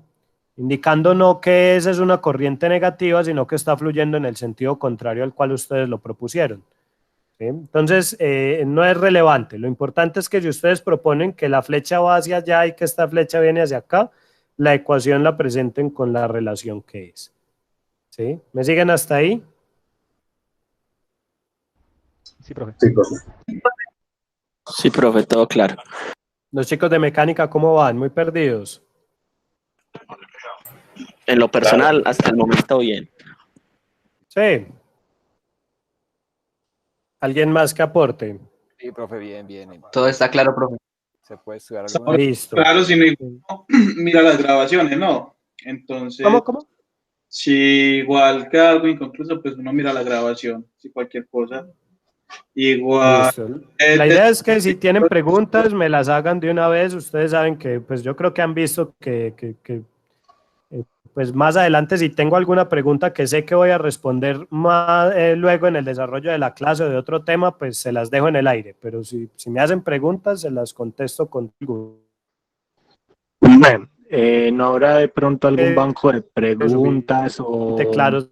Indicando no que esa es una corriente negativa, sino que está fluyendo en el sentido contrario al cual ustedes lo propusieron, ¿sí? Entonces, no es relevante. Lo importante es que si ustedes proponen que la flecha va hacia allá y que esta flecha viene hacia acá, la ecuación la presenten con la relación que es, ¿sí? ¿Me siguen hasta ahí? Sí, profe. Sí, profe. Sí, profe, todo claro. Los chicos de mecánica, ¿cómo van? Muy perdidos. En lo personal, hasta el momento, bien. Sí. ¿Alguien más que aporte? Sí, profe, bien, bien. Todo está claro, profe. ¿Se puede estudiar algo? Listo. Claro, si no, mira las grabaciones, ¿no? Entonces, ¿Cómo? si igual queda algo inconcluso, pues uno mira la grabación, si cualquier cosa. Igual. Listo. La idea es que si tienen preguntas, me las hagan de una vez. Ustedes saben que, pues yo creo que han visto que pues más adelante, si tengo alguna pregunta que sé que voy a responder más luego en el desarrollo de la clase o de otro tema, pues se las dejo en el aire. Pero si me hacen preguntas, se las contesto contigo. ¿No habrá de pronto algún banco de preguntas o...? Claro,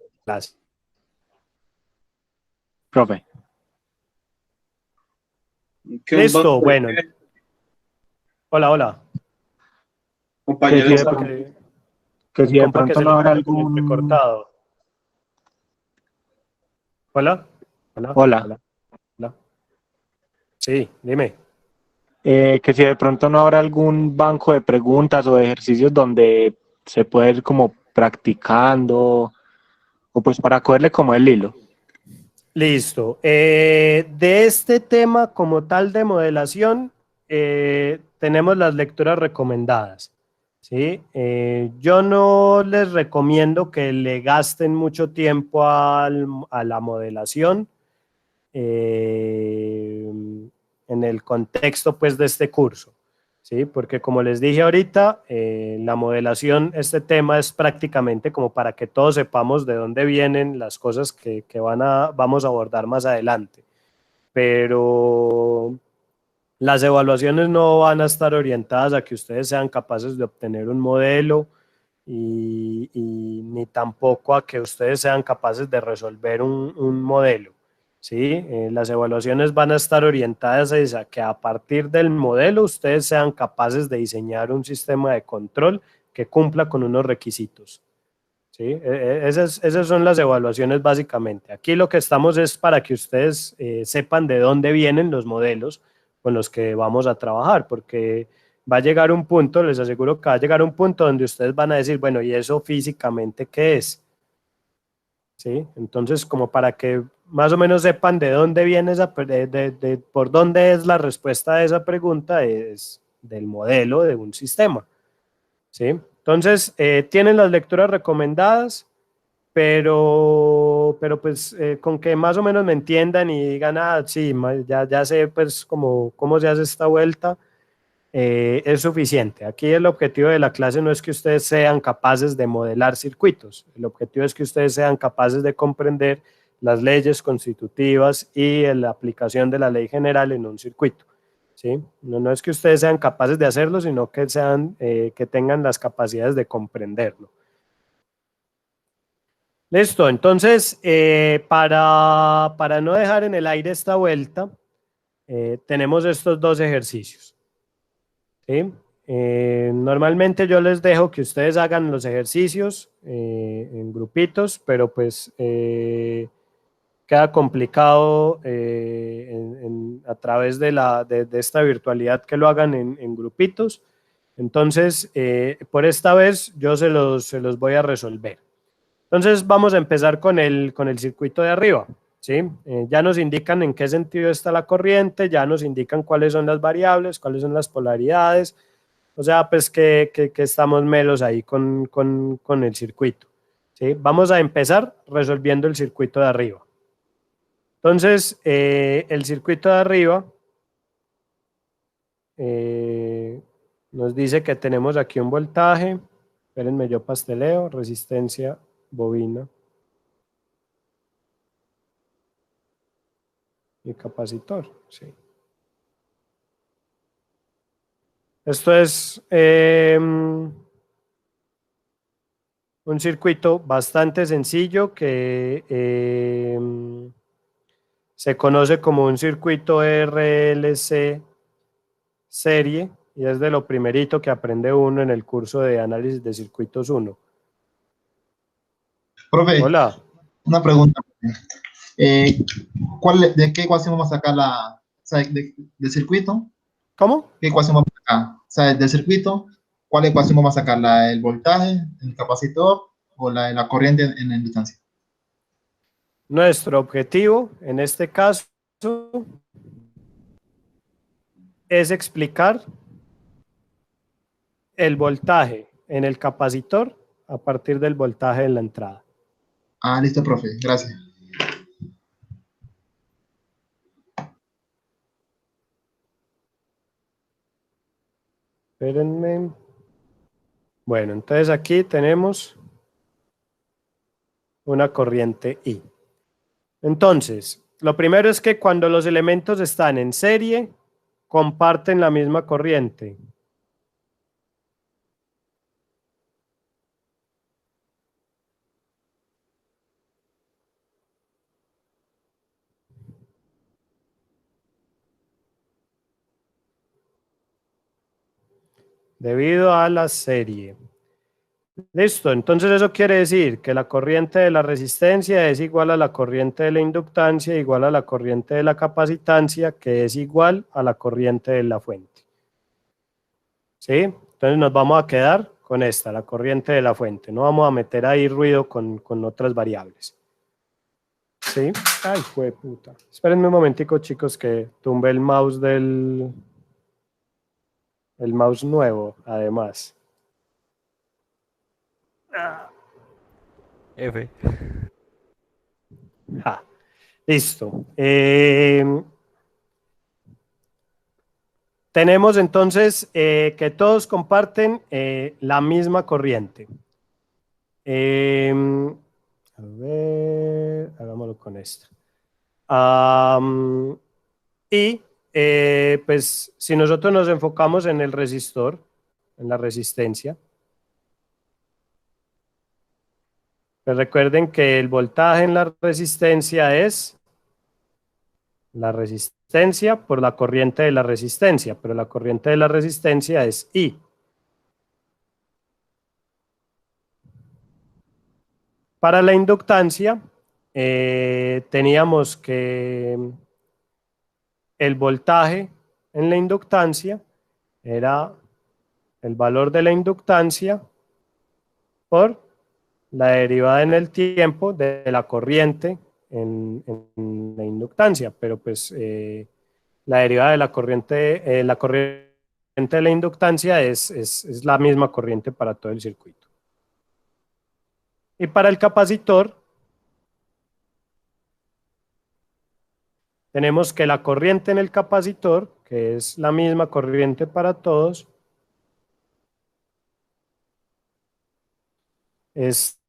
profe. Listo, bueno. Hola. Compañeros, que si de pronto no habrá algún... Recortado. Hola. Sí, dime. Que si de pronto no habrá algún banco de preguntas o de ejercicios donde se puede ir como practicando o pues para cogerle como el hilo. Listo. De este tema como tal de modelación, tenemos las lecturas recomendadas, ¿sí? Yo no les recomiendo que le gasten mucho tiempo a la modelación en el contexto pues de este curso, ¿sí? Porque como les dije ahorita, la modelación, este tema es prácticamente como para que todos sepamos de dónde vienen las cosas que vamos a abordar más adelante, pero las evaluaciones no van a estar orientadas a que ustedes sean capaces de obtener un modelo y ni tampoco a que ustedes sean capaces de resolver un modelo, ¿sí? Las evaluaciones van a estar orientadas a que a partir del modelo ustedes sean capaces de diseñar un sistema de control que cumpla con unos requisitos, ¿sí? Esas son las evaluaciones básicamente. Aquí lo que estamos es para que ustedes sepan de dónde vienen los modelos con los que vamos a trabajar, porque va a llegar un punto, les aseguro que va a llegar un punto donde ustedes van a decir, bueno, ¿y eso físicamente qué es? ¿Sí? Entonces, como para que más o menos sepan de dónde viene por dónde es la respuesta a esa pregunta, es del modelo de un sistema, ¿sí? Entonces, tienen las lecturas recomendadas, pero pues con que más o menos me entiendan y digan, ah, sí, ya sé pues cómo se hace esta vuelta, es suficiente. Aquí el objetivo de la clase no es que ustedes sean capaces de modelar circuitos, el objetivo es que ustedes sean capaces de comprender las leyes constitutivas y la aplicación de la ley general en un circuito. ¿Sí? No es que ustedes sean capaces de hacerlo, sino que, que tengan las capacidades de comprenderlo. Listo, entonces, para no dejar en el aire esta vuelta, tenemos estos dos ejercicios. ¿Sí? Normalmente yo les dejo que ustedes hagan los ejercicios en grupitos, pero pues queda complicado a través de esta virtualidad que lo hagan en grupitos. Entonces, por esta vez yo se los voy a resolver. Entonces vamos a empezar con el circuito de arriba. ¿Sí? Ya nos indican en qué sentido está la corriente, ya nos indican cuáles son las variables, cuáles son las polaridades, o sea, pues que estamos melos ahí con el circuito. ¿Sí? Vamos a empezar resolviendo el circuito de arriba. Entonces, el circuito de arriba nos dice que tenemos aquí un voltaje, espérenme, yo pasteleo, resistencia bobina y capacitor, sí. Esto es un circuito bastante sencillo que se conoce como un circuito RLC serie y es de lo primerito que aprende uno en el curso de análisis de circuitos 1. Profe, hola. Una pregunta. ¿De qué ecuación vamos a sacar del circuito? ¿Cómo? ¿Qué ecuación vamos a sacar? O sea, del circuito, ¿cuál ecuación vamos a sacar? ¿La del voltaje, el capacitor o la de la corriente en la inductancia? Nuestro objetivo en este caso es explicar el voltaje en el capacitor a partir del voltaje en la entrada. Ah, listo, profe. Gracias. Espérenme. Bueno, entonces aquí tenemos una corriente I. Entonces, lo primero es que cuando los elementos están en serie, comparten la misma corriente. Debido a la serie. Listo, entonces eso quiere decir que la corriente de la resistencia es igual a la corriente de la inductancia, igual a la corriente de la capacitancia, que es igual a la corriente de la fuente. ¿Sí? Entonces nos vamos a quedar con esta, la corriente de la fuente. No vamos a meter ahí ruido con otras variables. ¿Sí? Ay, fue puta. Espérenme un momentico, chicos, que tumbe el mouse el mouse nuevo, además. F. Listo. Tenemos entonces que todos comparten la misma corriente. A ver, hagámoslo con esto. Y pues si nosotros nos enfocamos en el resistor, en la resistencia, pues recuerden que el voltaje en la resistencia es la resistencia por la corriente de la resistencia, pero la corriente de la resistencia es I. Para la inductancia, teníamos que el voltaje en la inductancia era el valor de la inductancia por la derivada en el tiempo de la corriente en la inductancia, pero pues la derivada de la corriente de la inductancia es la misma corriente para todo el circuito. Y para el capacitor, tenemos que la corriente en el capacitor, que es la misma corriente para todos, es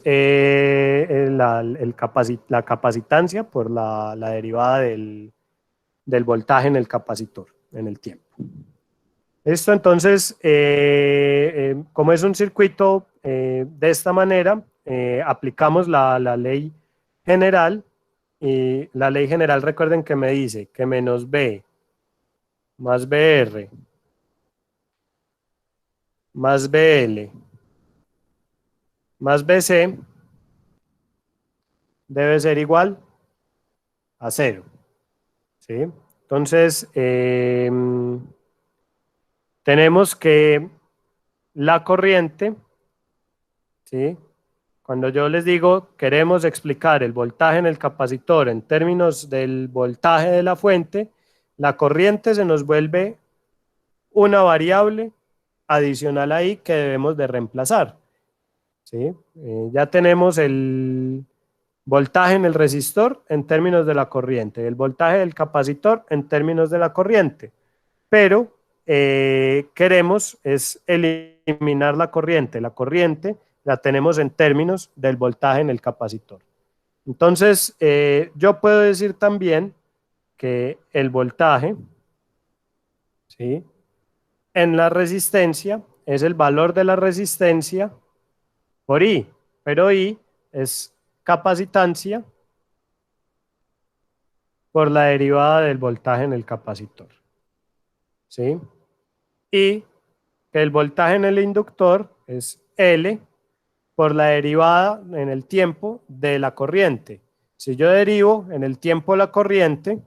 la capacitancia por la derivada del voltaje en el capacitor, en el tiempo. Esto entonces, como es un circuito de esta manera, aplicamos la ley general, y la ley general, recuerden que me dice que menos B más BR más BL más BC debe ser igual a 0. ¿Sí? Entonces, tenemos que la corriente, ¿sí? Cuando yo les digo queremos explicar el voltaje en el capacitor en términos del voltaje de la fuente, la corriente se nos vuelve una variable adicional ahí que debemos de reemplazar. ¿Sí? Ya tenemos el voltaje en el resistor en términos de la corriente, el voltaje del capacitor en términos de la corriente, pero queremos es eliminar la corriente la tenemos en términos del voltaje en el capacitor. Entonces, yo puedo decir también que el voltaje, ¿sí?, en la resistencia es el valor de la resistencia por I, pero I es capacitancia por la derivada del voltaje en el capacitor. ¿Sí? Y que el voltaje en el inductor es L por la derivada en el tiempo de la corriente. Si yo derivo en el tiempo la corriente,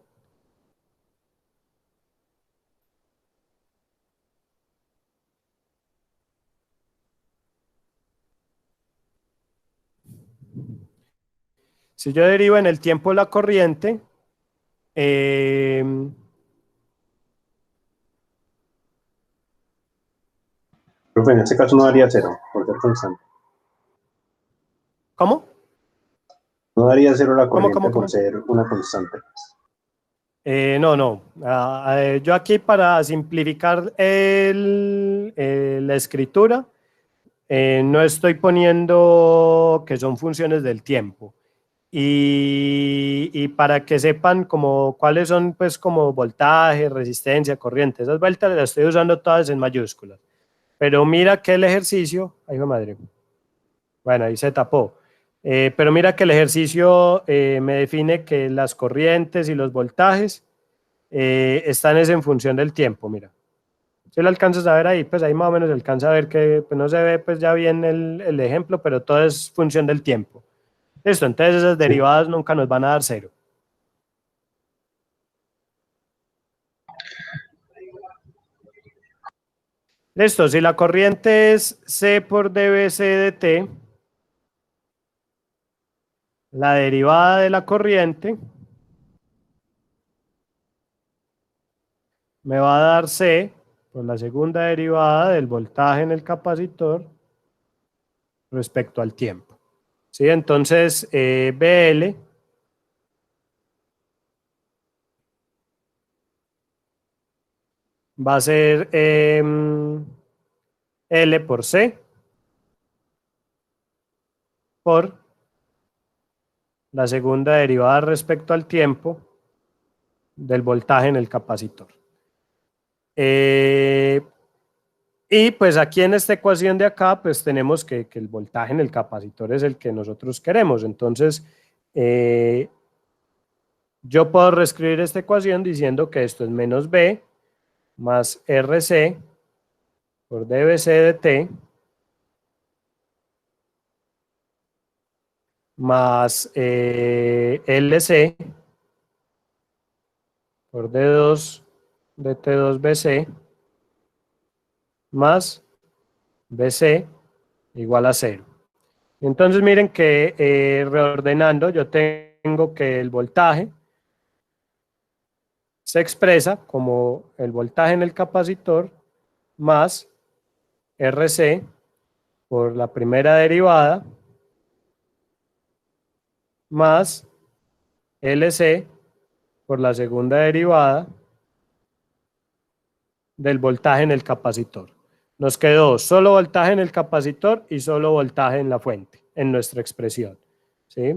la corriente, Profe, en este caso no daría 0, por ser constante. ¿Cómo? No daría 0 la corriente ¿Cómo? por ser una constante. No. Yo aquí, para simplificar la escritura, no estoy poniendo que son funciones del tiempo. Y para que sepan como cuáles son, pues, como voltaje, resistencia, corriente, esas vueltas las estoy usando todas en mayúsculas. Pero mira que el ejercicio, ay, madre, bueno, ahí se tapó. Pero mira que el ejercicio me define que las corrientes y los voltajes están en función del tiempo, mira. Si lo alcanzas a ver ahí, pues ahí más o menos se alcanza a ver que pues no se ve pues ya bien el ejemplo, pero todo es función del tiempo. Listo, entonces esas derivadas nunca nos van a dar 0. Listo, si la corriente es C por dBc de T, la derivada de la corriente me va a dar C por la segunda derivada del voltaje en el capacitor respecto al tiempo. ¿Sí? Entonces, BL va a ser L por C por la segunda derivada respecto al tiempo del voltaje en el capacitor. Y pues aquí en esta ecuación de acá, pues tenemos que el voltaje en el capacitor es el que nosotros queremos. Entonces, yo puedo reescribir esta ecuación diciendo que esto es menos B más RC por dBc de T más LC por D2 de T2BC más BC igual a 0. Entonces miren que reordenando yo tengo que el voltaje se expresa como el voltaje en el capacitor más RC por la primera derivada más LC por la segunda derivada del voltaje en el capacitor. Nos quedó solo voltaje en el capacitor y solo voltaje en la fuente, en nuestra expresión. ¿Sí?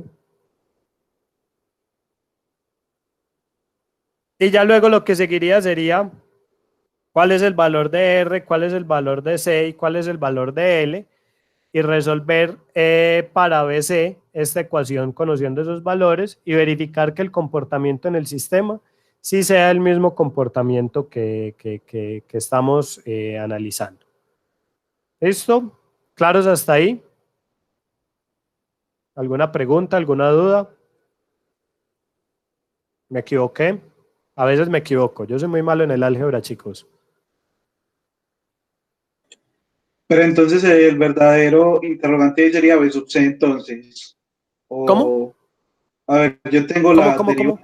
Y ya luego lo que seguiría sería cuál es el valor de R, cuál es el valor de C y cuál es el valor de L, y resolver para BC esta ecuación conociendo esos valores y verificar que el comportamiento en el sistema sí sea el mismo comportamiento que estamos analizando. ¿Listo? ¿Claros hasta ahí? ¿Alguna pregunta, alguna duda? ¿Me equivoqué? A veces me equivoco. Yo soy muy malo en el álgebra, chicos. Pero entonces el verdadero interrogante sería B sub C entonces. ¿Cómo? A ver, yo tengo ¿Cómo?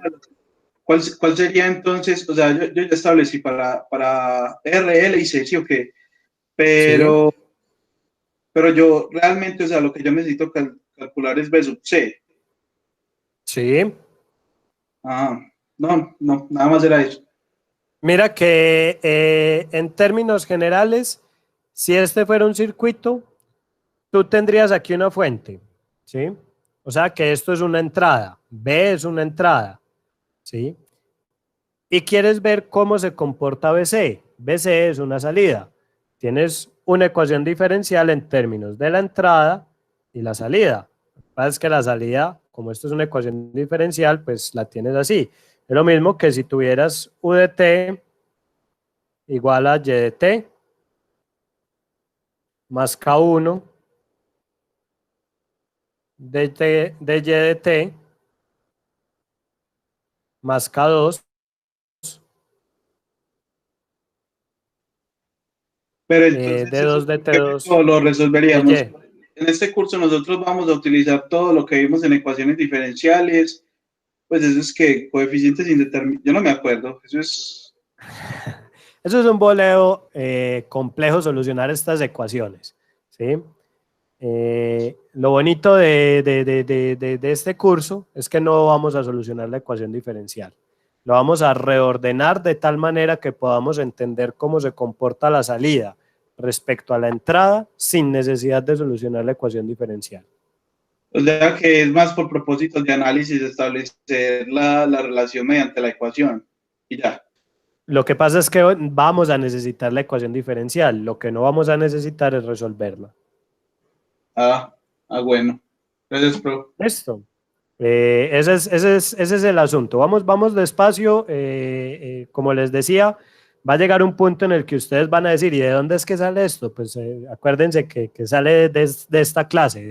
¿Cuál sería entonces? O sea, yo ya establecí para R, L y C, ¿sí o qué? Pero yo realmente, o sea, lo que yo necesito calcular es B sub C. Sí. Ah, no, nada más era eso. Mira que en términos generales, si este fuera un circuito, tú tendrías aquí una fuente, ¿sí? O sea que esto es una entrada, B es una entrada, ¿sí? Y quieres ver cómo se comporta BC. BC es una salida. Tienes una ecuación diferencial en términos de la entrada y la salida. Lo que pasa es que la salida, como esto es una ecuación diferencial, pues la tienes así. Es lo mismo que si tuvieras U de t igual a Y de t más K1 de Y de t más K2 Pero entonces de 2 de eso T2 lo resolveríamos. de Y. En este curso nosotros vamos a utilizar todo lo que vimos en ecuaciones diferenciales. Pues eso es que coeficientes indeterminados. Yo no me acuerdo. Eso es un boleo complejo solucionar estas ecuaciones, ¿sí? Lo bonito de este curso es que no vamos a solucionar la ecuación diferencial. Lo vamos a reordenar de tal manera que podamos entender cómo se comporta la salida respecto a la entrada sin necesidad de solucionar la ecuación diferencial. O sea que es más por propósitos de análisis establecer la relación mediante la ecuación. Y ya. Lo que pasa es que vamos a necesitar la ecuación diferencial. Lo que no vamos a necesitar es resolverla. Bueno. Gracias, prof. Listo. Ese es el asunto. Vamos despacio. Como les decía, va a llegar un punto en el que ustedes van a decir, ¿y de dónde es que sale esto? Pues acuérdense que sale de esta clase,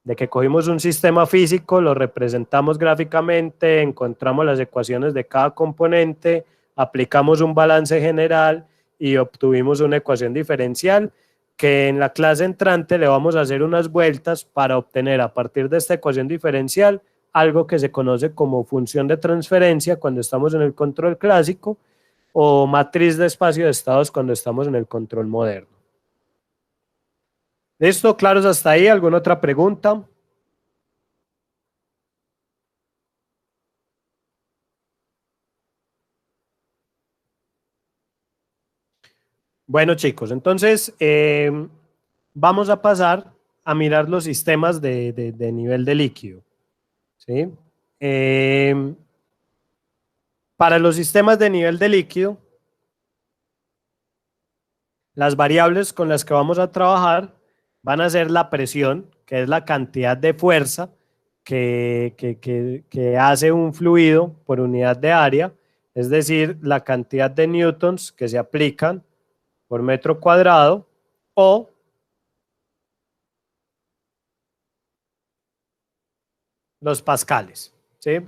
de que cogimos un sistema físico, lo representamos gráficamente, encontramos las ecuaciones de cada componente, aplicamos un balance general y obtuvimos una ecuación diferencial que en la clase entrante le vamos a hacer unas vueltas para obtener a partir de esta ecuación diferencial algo que se conoce como función de transferencia cuando estamos en el control clásico o matriz de espacio de estados cuando estamos en el control moderno. ¿Listo? ¿Claros hasta ahí? ¿Alguna otra pregunta? Bueno, chicos, entonces vamos a pasar a mirar los sistemas de nivel de líquido. ¿Sí? Para los sistemas de nivel de líquido, las variables con las que vamos a trabajar van a ser la presión, que es la cantidad de fuerza que hace un fluido por unidad de área, es decir, la cantidad de newtons que se aplican por metro cuadrado, o los pascales. ¿Sí?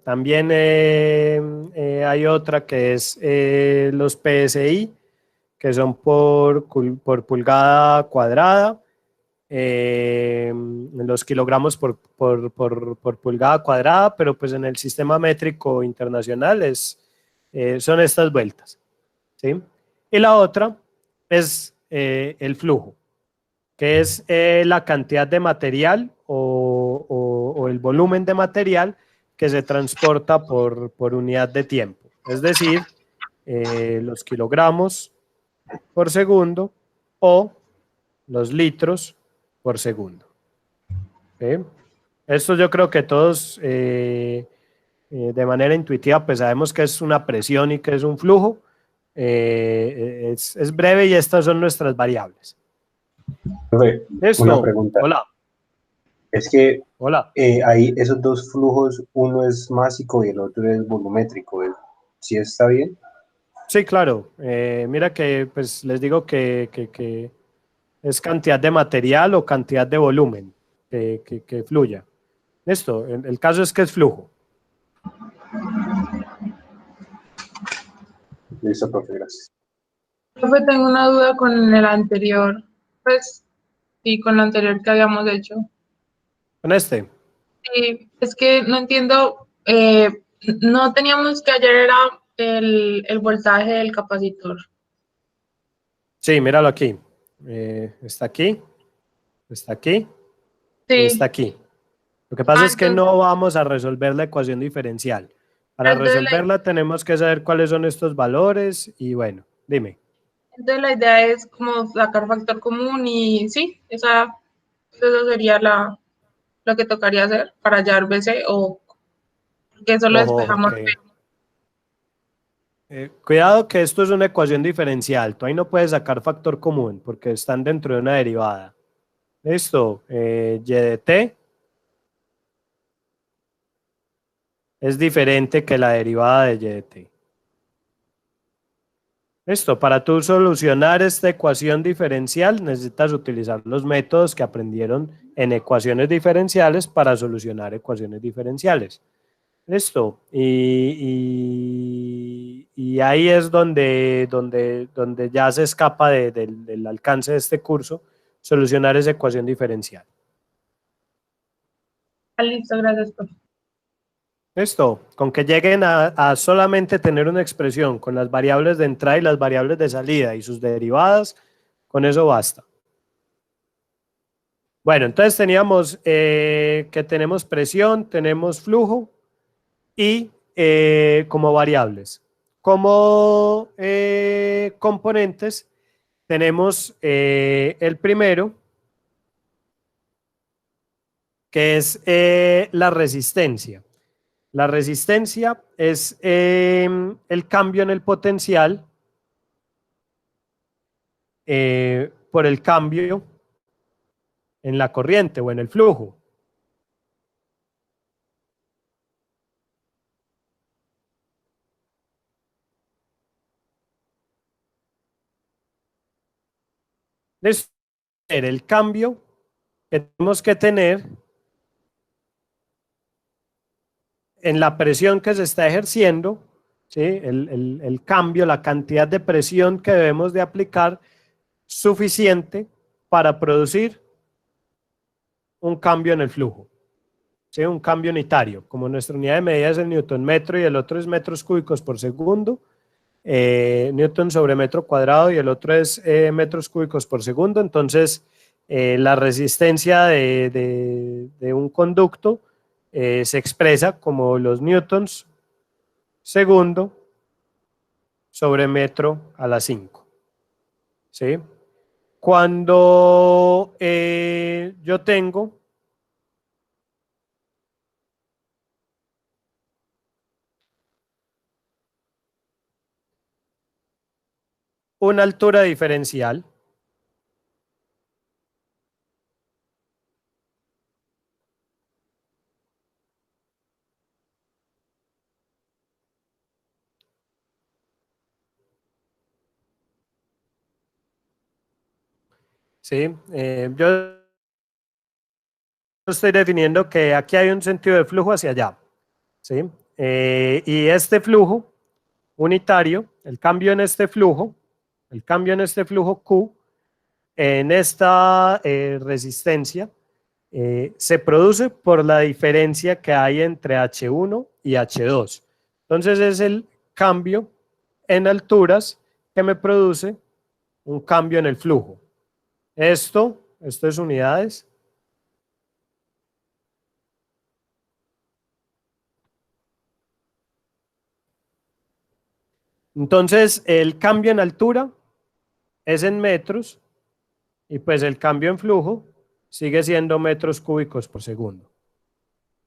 También hay otra que es los PSI, que son por pulgada cuadrada, en los kilogramos por pulgada cuadrada, pero pues en el sistema métrico internacional son estas vueltas, ¿sí? Y la otra es el flujo, que es la cantidad de material o el volumen de material que se transporta por unidad de tiempo. Es decir, los kilogramos por segundo o los litros por segundo. ¿Sí? Esto yo creo que todos de manera intuitiva pues sabemos que es una presión y que es un flujo. Es breve y estas son nuestras variables. Profe, Esto. una pregunta. Hola. Es que Hola. hay esos dos flujos, uno es másico y el otro es volumétrico. ¿Sí está bien? Sí, claro. Mira que pues les digo que es cantidad de material o cantidad de volumen que fluya. Esto, el caso es que es flujo. Listo, profe, gracias. Profe, tengo una duda con el anterior, pues, sí, con lo anterior que habíamos hecho. ¿Con este? Sí, es que no entiendo, no teníamos que ayer era el voltaje del capacitor. Sí, míralo aquí. Está aquí, está aquí Sí. y está aquí. Lo que pasa es que no vamos a resolver la ecuación diferencial. Para resolverla tenemos que saber cuáles son estos valores y bueno, dime. Entonces la idea es como sacar factor común y sí, eso sería lo que tocaría hacer para hallar BC o que eso lo Ojo, despejamos. Cuidado que esto es una ecuación diferencial. Tú ahí no puedes sacar factor común porque están dentro de una derivada. Listo, y de t es diferente que la derivada de y de t. Listo, para tú solucionar esta ecuación diferencial necesitas utilizar los métodos que aprendieron en ecuaciones diferenciales para solucionar ecuaciones diferenciales. Listo, y ahí es donde ya se escapa del alcance de este curso solucionar esa ecuación diferencial. Listo, gracias, profe. Listo, con que lleguen a solamente tener una expresión con las variables de entrada y las variables de salida y sus derivadas, con eso basta. Bueno, entonces teníamos que tenemos presión, tenemos flujo y como variables. Como componentes tenemos el primero, que es la resistencia. La resistencia es el cambio en el potencial por el cambio en la corriente o en el flujo. Es el cambio que tenemos que tener en la presión que se está ejerciendo, ¿sí? El cambio, la cantidad de presión que debemos de aplicar suficiente para producir un cambio en el flujo, ¿sí? Un cambio unitario. Como nuestra unidad de medida es el newton metro y el otro es metros cúbicos por segundo, newton sobre metro cuadrado y el otro es metros cúbicos por segundo, entonces la resistencia de un conducto se expresa como los newtons segundo sobre metro a la 5. ¿Sí? Cuando yo tengo una altura diferencial, ¿sí? Yo estoy definiendo que aquí hay un sentido de flujo hacia allá, ¿sí? Y este flujo unitario, el cambio en este flujo Q, en esta resistencia se produce por la diferencia que hay entre H1 y H2. Entonces es el cambio en alturas que me produce un cambio en el flujo. Esto es unidades. Entonces el cambio en altura es en metros y pues el cambio en flujo sigue siendo metros cúbicos por segundo.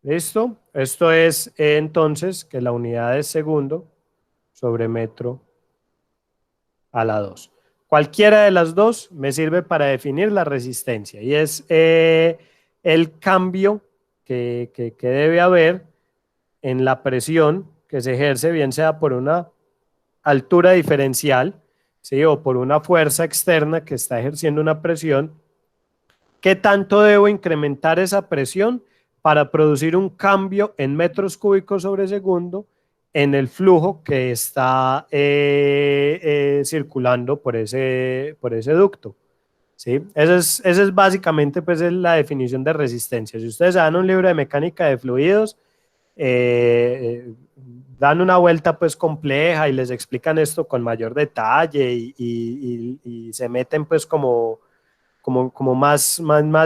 ¿Listo? Esto es entonces que la unidad es segundo sobre metro a la 2. Cualquiera de las dos me sirve para definir la resistencia y es el cambio que debe haber en la presión que se ejerce, bien sea por una altura diferencial, ¿sí? O por una fuerza externa que está ejerciendo una presión. ¿Qué tanto debo incrementar esa presión para producir un cambio en metros cúbicos sobre segundo en el flujo que está circulando por ese ducto? ¿Sí? Esa es básicamente pues, es la definición de resistencia. Si ustedes dan un libro de mecánica de fluidos, dan una vuelta pues compleja y les explican esto con mayor detalle y se meten pues como más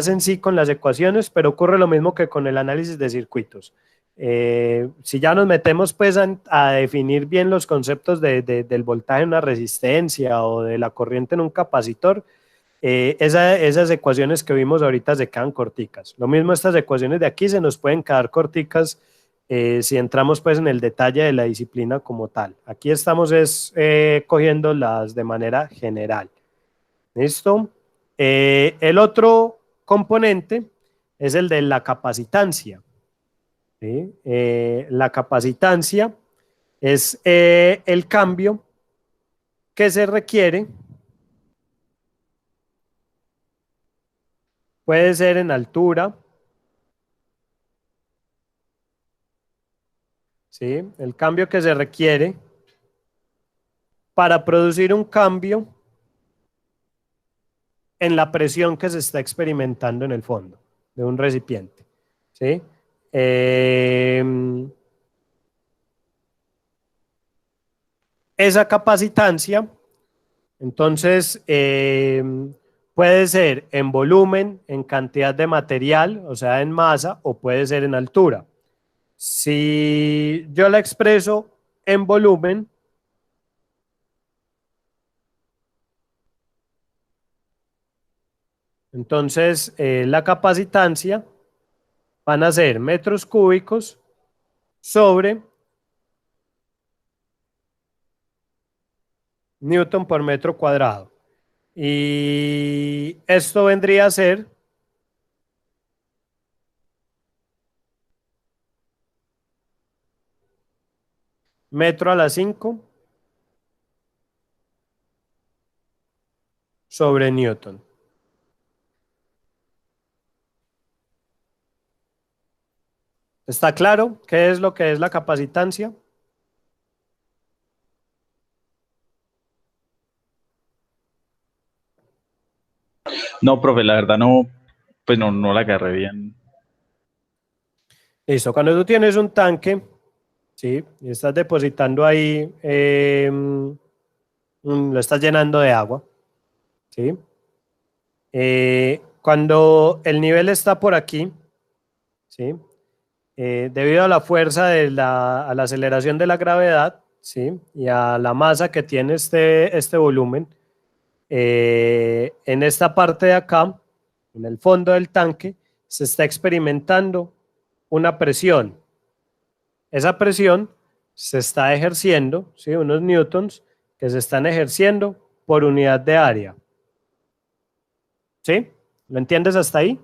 en sí con las ecuaciones, pero ocurre lo mismo que con el análisis de circuitos. Si ya nos metemos pues a definir bien los conceptos del voltaje en una resistencia o de la corriente en un capacitor, esas ecuaciones que vimos ahorita se quedan corticas. Lo mismo estas ecuaciones de aquí se nos pueden quedar corticas si entramos pues en el detalle de la disciplina como tal. Aquí estamos cogiendo las de manera general. ¿Listo? El otro componente es el de la capacitancia. ¿Sí? La capacitancia es el cambio que se requiere. Puede ser en altura. ¿Sí? El cambio que se requiere para producir un cambio en la presión que se está experimentando en el fondo de un recipiente. ¿Sí? Esa capacitancia, entonces, puede ser en volumen, en cantidad de material, o sea, en masa, o puede ser en altura. Si yo la expreso en volumen, entonces la capacitancia van a ser metros cúbicos sobre Newton por metro cuadrado. Y esto vendría a ser metro a la 5 sobre Newton. ¿Está claro qué es lo que es la capacitancia? No, profe, la verdad no, pues no la agarré bien. Listo, cuando tú tienes un tanque, ¿sí? Y estás depositando ahí, lo estás llenando de agua, ¿sí? Cuando el nivel está por aquí, ¿sí? Debido a la fuerza a la aceleración de la gravedad, ¿sí? Y a la masa que tiene este volumen, en esta parte de acá, en el fondo del tanque, se está experimentando una presión. Esa presión se está ejerciendo, ¿sí? Unos newtons que se están ejerciendo por unidad de área. ¿Sí? ¿Lo entiendes hasta ahí?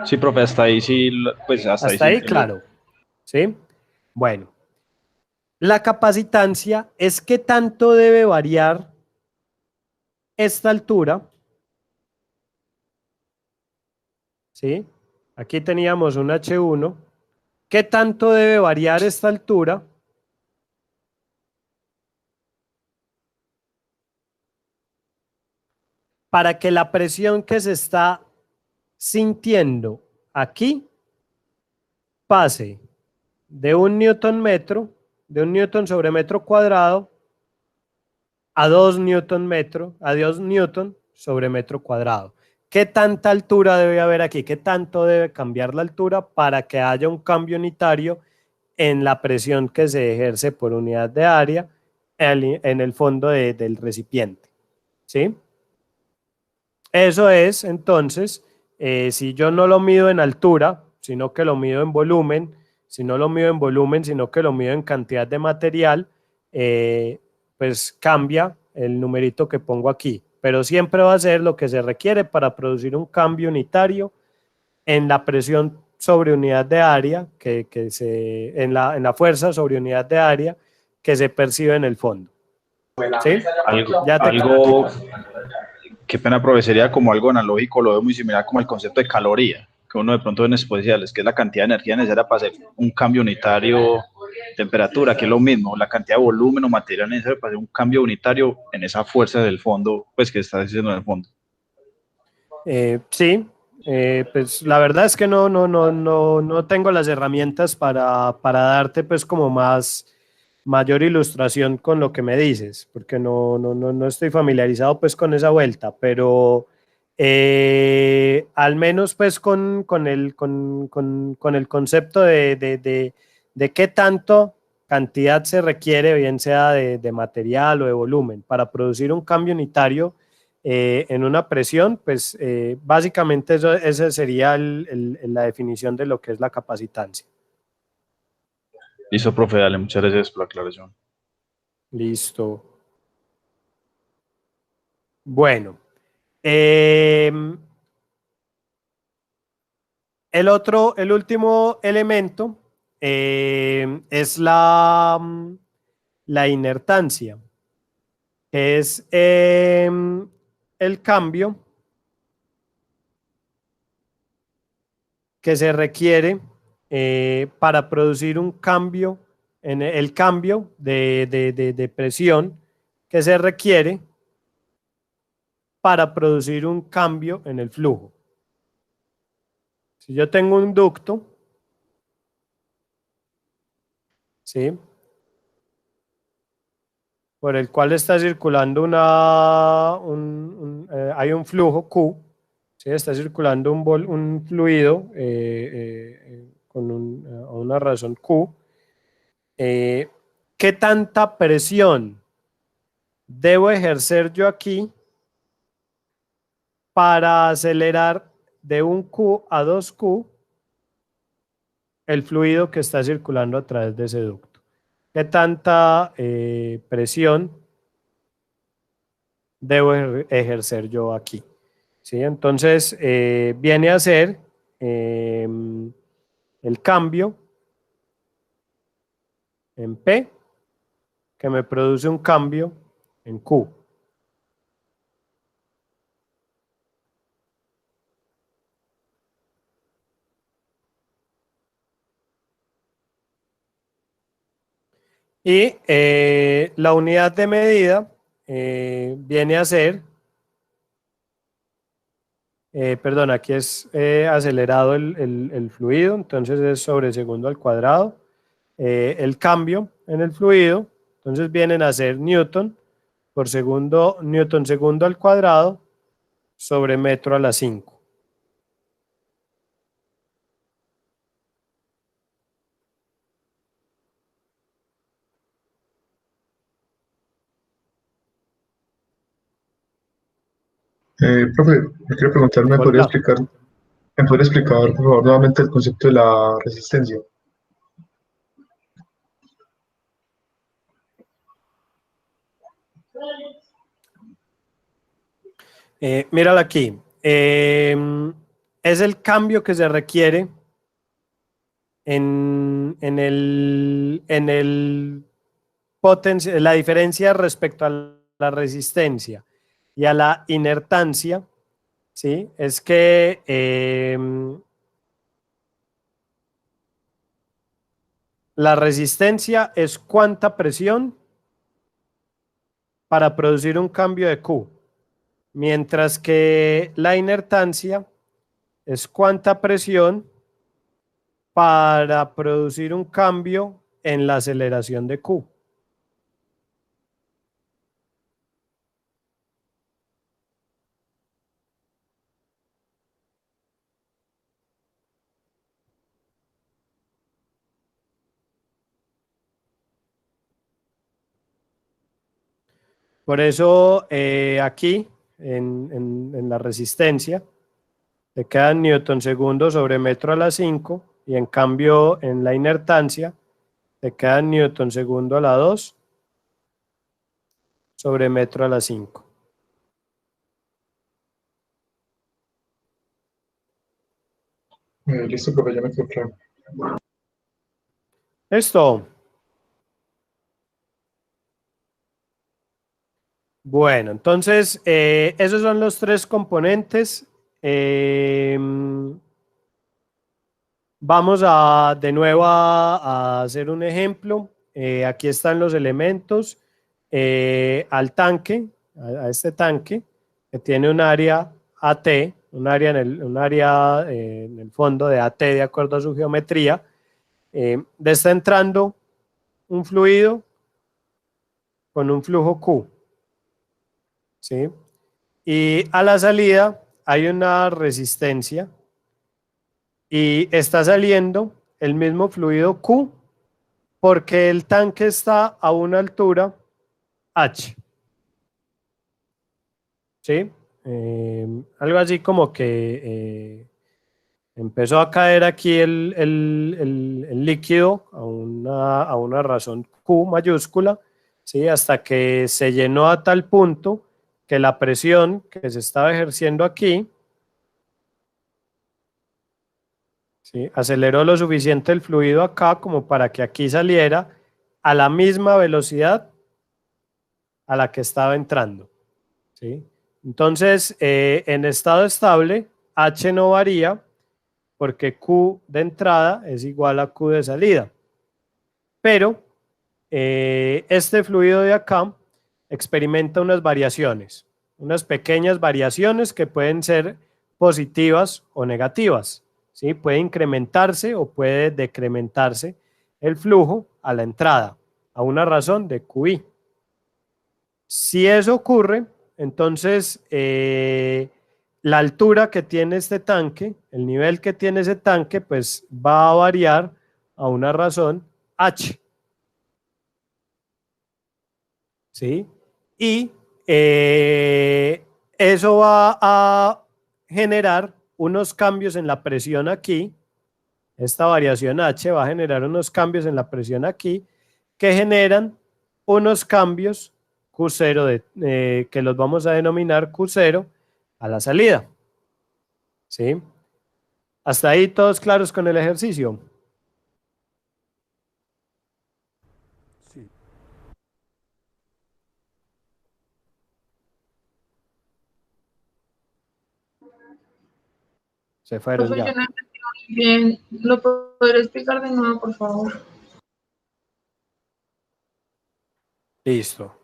Sí, profe, hasta ahí sí, pues hasta ahí sí ahí, entiendo. claro. ¿Sí? Bueno. La capacitancia es qué tanto debe variar esta altura. ¿Sí? Aquí teníamos un H1. ¿Qué tanto debe variar esta altura para que la presión que se está sintiendo aquí pase de 1 newton metro, de 1 newton sobre metro cuadrado, a 2 newton metro, a 2 newton sobre metro cuadrado. ¿Qué tanta altura debe haber aquí? ¿Qué tanto debe cambiar la altura para que haya un cambio unitario en la presión que se ejerce por unidad de área en el fondo del recipiente? ¿Sí? Eso es, entonces, si yo no lo mido en altura, sino que lo mido en volumen, si no lo mido en volumen, sino que lo mido en cantidad de material, pues cambia el numerito que pongo aquí. Pero siempre va a ser lo que se requiere para producir un cambio unitario en la presión sobre unidad de área, en la fuerza sobre unidad de área que se percibe en el fondo. ¿Sí? Algo, qué pena, profe, sería como algo analógico, lo veo muy similar como el concepto de caloría, que uno de pronto ve en exponenciales, que es la cantidad de energía necesaria para hacer un cambio unitario de temperatura, que es lo mismo, la cantidad de volumen o material necesario para hacer un cambio unitario en esa fuerza del fondo, pues que está haciendo en el fondo. Sí, pues la verdad es que no tengo las herramientas para darte pues como mayor ilustración con lo que me dices, porque no estoy familiarizado pues con esa vuelta, pero al menos pues con el concepto de qué tanto cantidad se requiere, bien sea de material o de volumen, para producir un cambio unitario en una presión, pues básicamente esa sería la definición de lo que es la capacitancia. Listo, profe, dale, muchas gracias por la aclaración. Listo. Bueno. El último elemento es la inertancia, que es el cambio que se requiere para producir un cambio, el cambio de presión que se requiere para producir un cambio en el flujo. Si yo tengo un ducto, ¿sí?, por el cual está circulando hay un flujo Q, ¿sí?, está circulando un fluido con una razón Q. ¿Qué tanta presión debo ejercer yo aquí para acelerar de 1Q a 2Q el fluido que está circulando a través de ese ducto? ¿Qué tanta presión debo ejercer yo aquí? ¿Sí? Entonces, viene a ser el cambio en P, que me produce un cambio en Q. Y la unidad de medida viene a ser, perdón, aquí es acelerado el fluido, entonces es sobre segundo al cuadrado. El cambio en el fluido, entonces vienen a ser newton por segundo, newton segundo al cuadrado sobre metro a la 5. Profe, me quiero preguntar, Hola. ¿me podría explicar, por favor, nuevamente el concepto de la resistencia? Míralo aquí. Es el cambio que se requiere en la diferencia respecto a la resistencia y a la inertancia, ¿sí? Es que la resistencia es cuánta presión para producir un cambio de Q. mientras que la inertancia es cuánta presión para producir un cambio en la aceleración de Q. Por eso aquí en la resistencia te quedan newton segundo sobre metro a la 5 y en cambio en la inertancia te quedan newton segundo a la 2 sobre metro a la 5. Listo, profe, ya me quedó claro. Esto. Bueno, entonces esos son los tres componentes. Vamos de nuevo a hacer un ejemplo. Aquí están los elementos. Al tanque, a este tanque, que tiene un área AT, un área en el fondo de AT de acuerdo a su geometría, está entrando un fluido con un flujo Q. ¿Sí? Y a la salida hay una resistencia y está saliendo el mismo fluido Q porque el tanque está a una altura H. ¿Sí? Algo así como que empezó a caer aquí el líquido a una razón Q mayúscula, ¿sí? Hasta que se llenó a tal punto que la presión que se estaba ejerciendo aquí, ¿sí?, aceleró lo suficiente el fluido acá como para que aquí saliera a la misma velocidad a la que estaba entrando, ¿sí? Entonces, en estado estable, H no varía porque Q de entrada es igual a Q de salida. Pero este fluido de acá experimenta unas variaciones, unas pequeñas variaciones que pueden ser positivas o negativas, ¿sí? Puede incrementarse o puede decrementarse el flujo a la entrada, a una razón de QI. Si eso ocurre, entonces la altura que tiene este tanque, el nivel que tiene ese tanque, pues va a variar a una razón H. ¿Sí? Y eso va a generar unos cambios en la presión aquí. Esta variación H va a generar unos cambios en la presión aquí que generan unos cambios Q0 que los vamos a denominar Q0 a la salida. ¿Sí? ¿Hasta ahí todos claros con el ejercicio? Sí. Se fueron Profe, ya. yo no entendí muy bien. ¿Lo podría explicar de nuevo, por favor? Listo.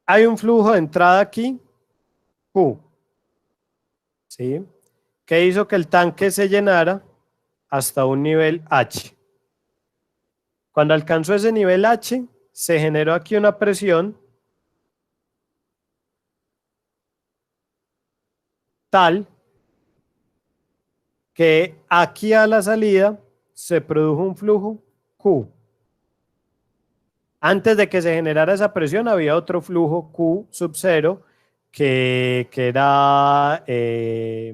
Hay un flujo de entrada aquí, Q, ¿sí?, que hizo que el tanque se llenara hasta un nivel H. Cuando alcanzó ese nivel H, se generó aquí una presión tal que aquí a la salida se produjo un flujo Q. Antes de que se generara esa presión había otro flujo Q sub 0 que era que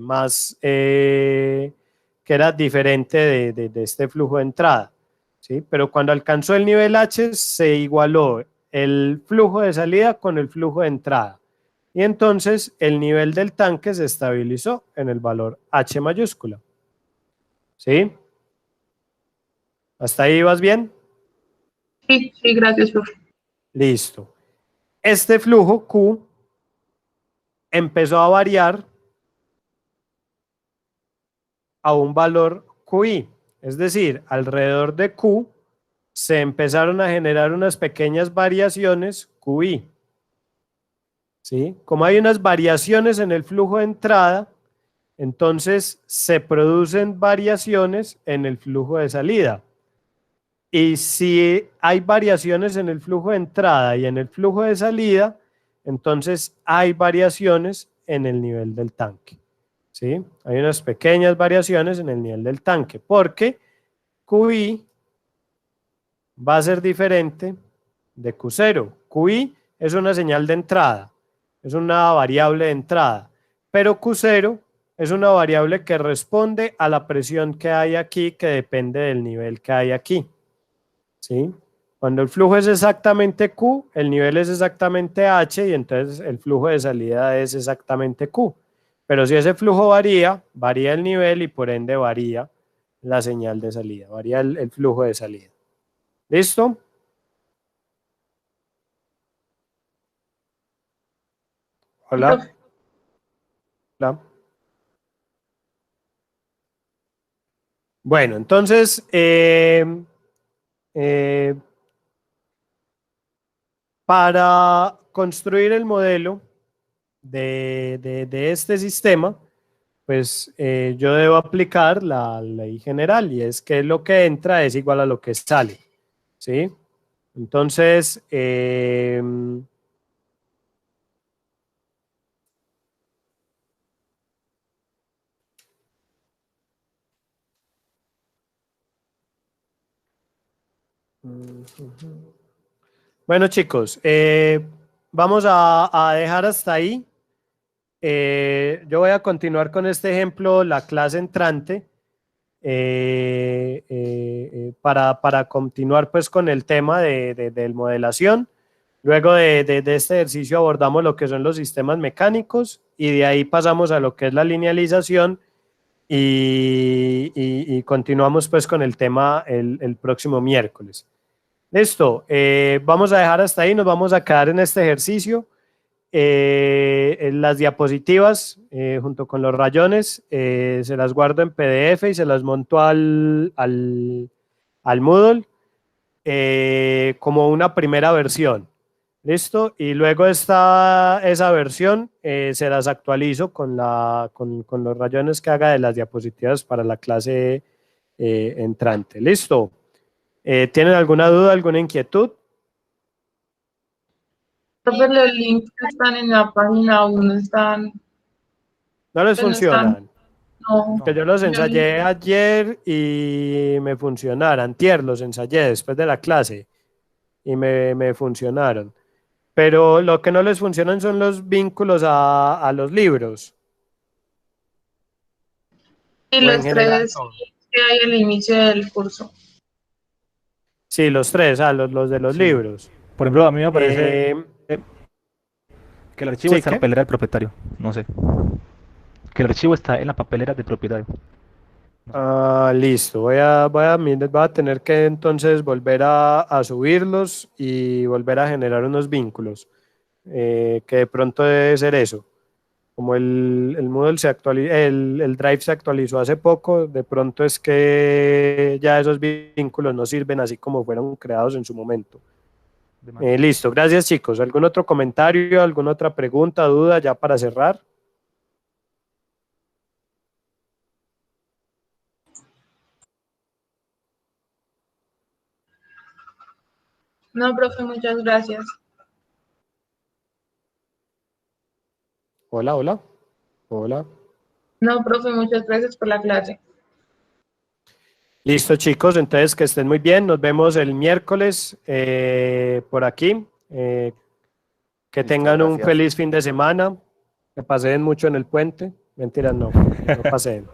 era diferente de este flujo de entrada, ¿sí? Pero cuando alcanzó el nivel H se igualó el flujo de salida con el flujo de entrada y entonces el nivel del tanque se estabilizó en el valor H mayúscula, ¿sí? ¿Hasta ahí vas bien? Sí, sí, gracias, profe. Listo. Este flujo Q empezó a variar a un valor QI, es decir, alrededor de Q se empezaron a generar unas pequeñas variaciones QI. ¿Sí? Como hay unas variaciones en el flujo de entrada, entonces se producen variaciones en el flujo de salida. Y si hay variaciones en el flujo de entrada y en el flujo de salida, entonces hay variaciones en el nivel del tanque. ¿Sí? Hay unas pequeñas variaciones en el nivel del tanque, porque QI va a ser diferente de Q0. QI es una señal de entrada, es una variable de entrada, pero Q0 es una variable que responde a la presión que hay aquí, que depende del nivel que hay aquí. ¿Sí? Cuando el flujo es exactamente Q, el nivel es exactamente H y entonces el flujo de salida es exactamente Q. Pero si ese flujo varía, varía el nivel y por ende varía la señal de salida, varía el flujo de salida. ¿Listo? Hola. Hola. Bueno, entonces, para construir el modelo de este sistema, pues yo debo aplicar la ley general y es que lo que entra es igual a lo que sale. ¿Sí? Entonces, bueno, chicos, vamos a dejar hasta ahí. Yo voy a continuar con este ejemplo, la clase entrante, para continuar pues con el tema de modelación. Luego de este ejercicio abordamos lo que son los sistemas mecánicos y de ahí pasamos a lo que es la linealización y continuamos pues con el tema el próximo miércoles. Listo, vamos a dejar hasta ahí, nos vamos a quedar en este ejercicio. En las diapositivas junto con los rayones se las guardo en PDF y se las monto al Moodle como una primera versión. ¿Listo? Y luego esa versión se las actualizo con los rayones que haga de las diapositivas para la clase entrante. ¿Listo? ¿Tienen alguna duda, alguna inquietud? Profe, los links que están en la página aún no están. ¿No les pues no funcionan? No. Que yo los ensayé ayer y me funcionaron. Antier los ensayé después de la clase y me funcionaron. Pero lo que no les funcionan son los vínculos a los libros. Y O en los general, tres que hay al inicio del curso. sí, los tres, los de los libros. Por ejemplo, a mí me parece Eh, que el archivo ¿sí, está en la qué? papelera del propietario. No sé. Que el archivo está en la papelera del propietario. Ah, listo. Voy a tener que entonces volver a subirlos y volver a generar unos vínculos. Que de pronto debe ser eso. Como el Moodle el Drive se actualizó hace poco, de pronto es que ya esos vínculos no sirven así como fueron creados en su momento. Listo, gracias chicos. ¿Algún otro comentario, alguna otra pregunta, duda ya para cerrar? No, profe, muchas gracias. Hola, hola. Hola. No, profe, muchas gracias por la clase. Listo chicos, entonces que estén muy bien. Nos vemos el miércoles por aquí. Que tengan un gracias. feliz fin de semana. Que pasen mucho en el puente. Mentiras, no pasen.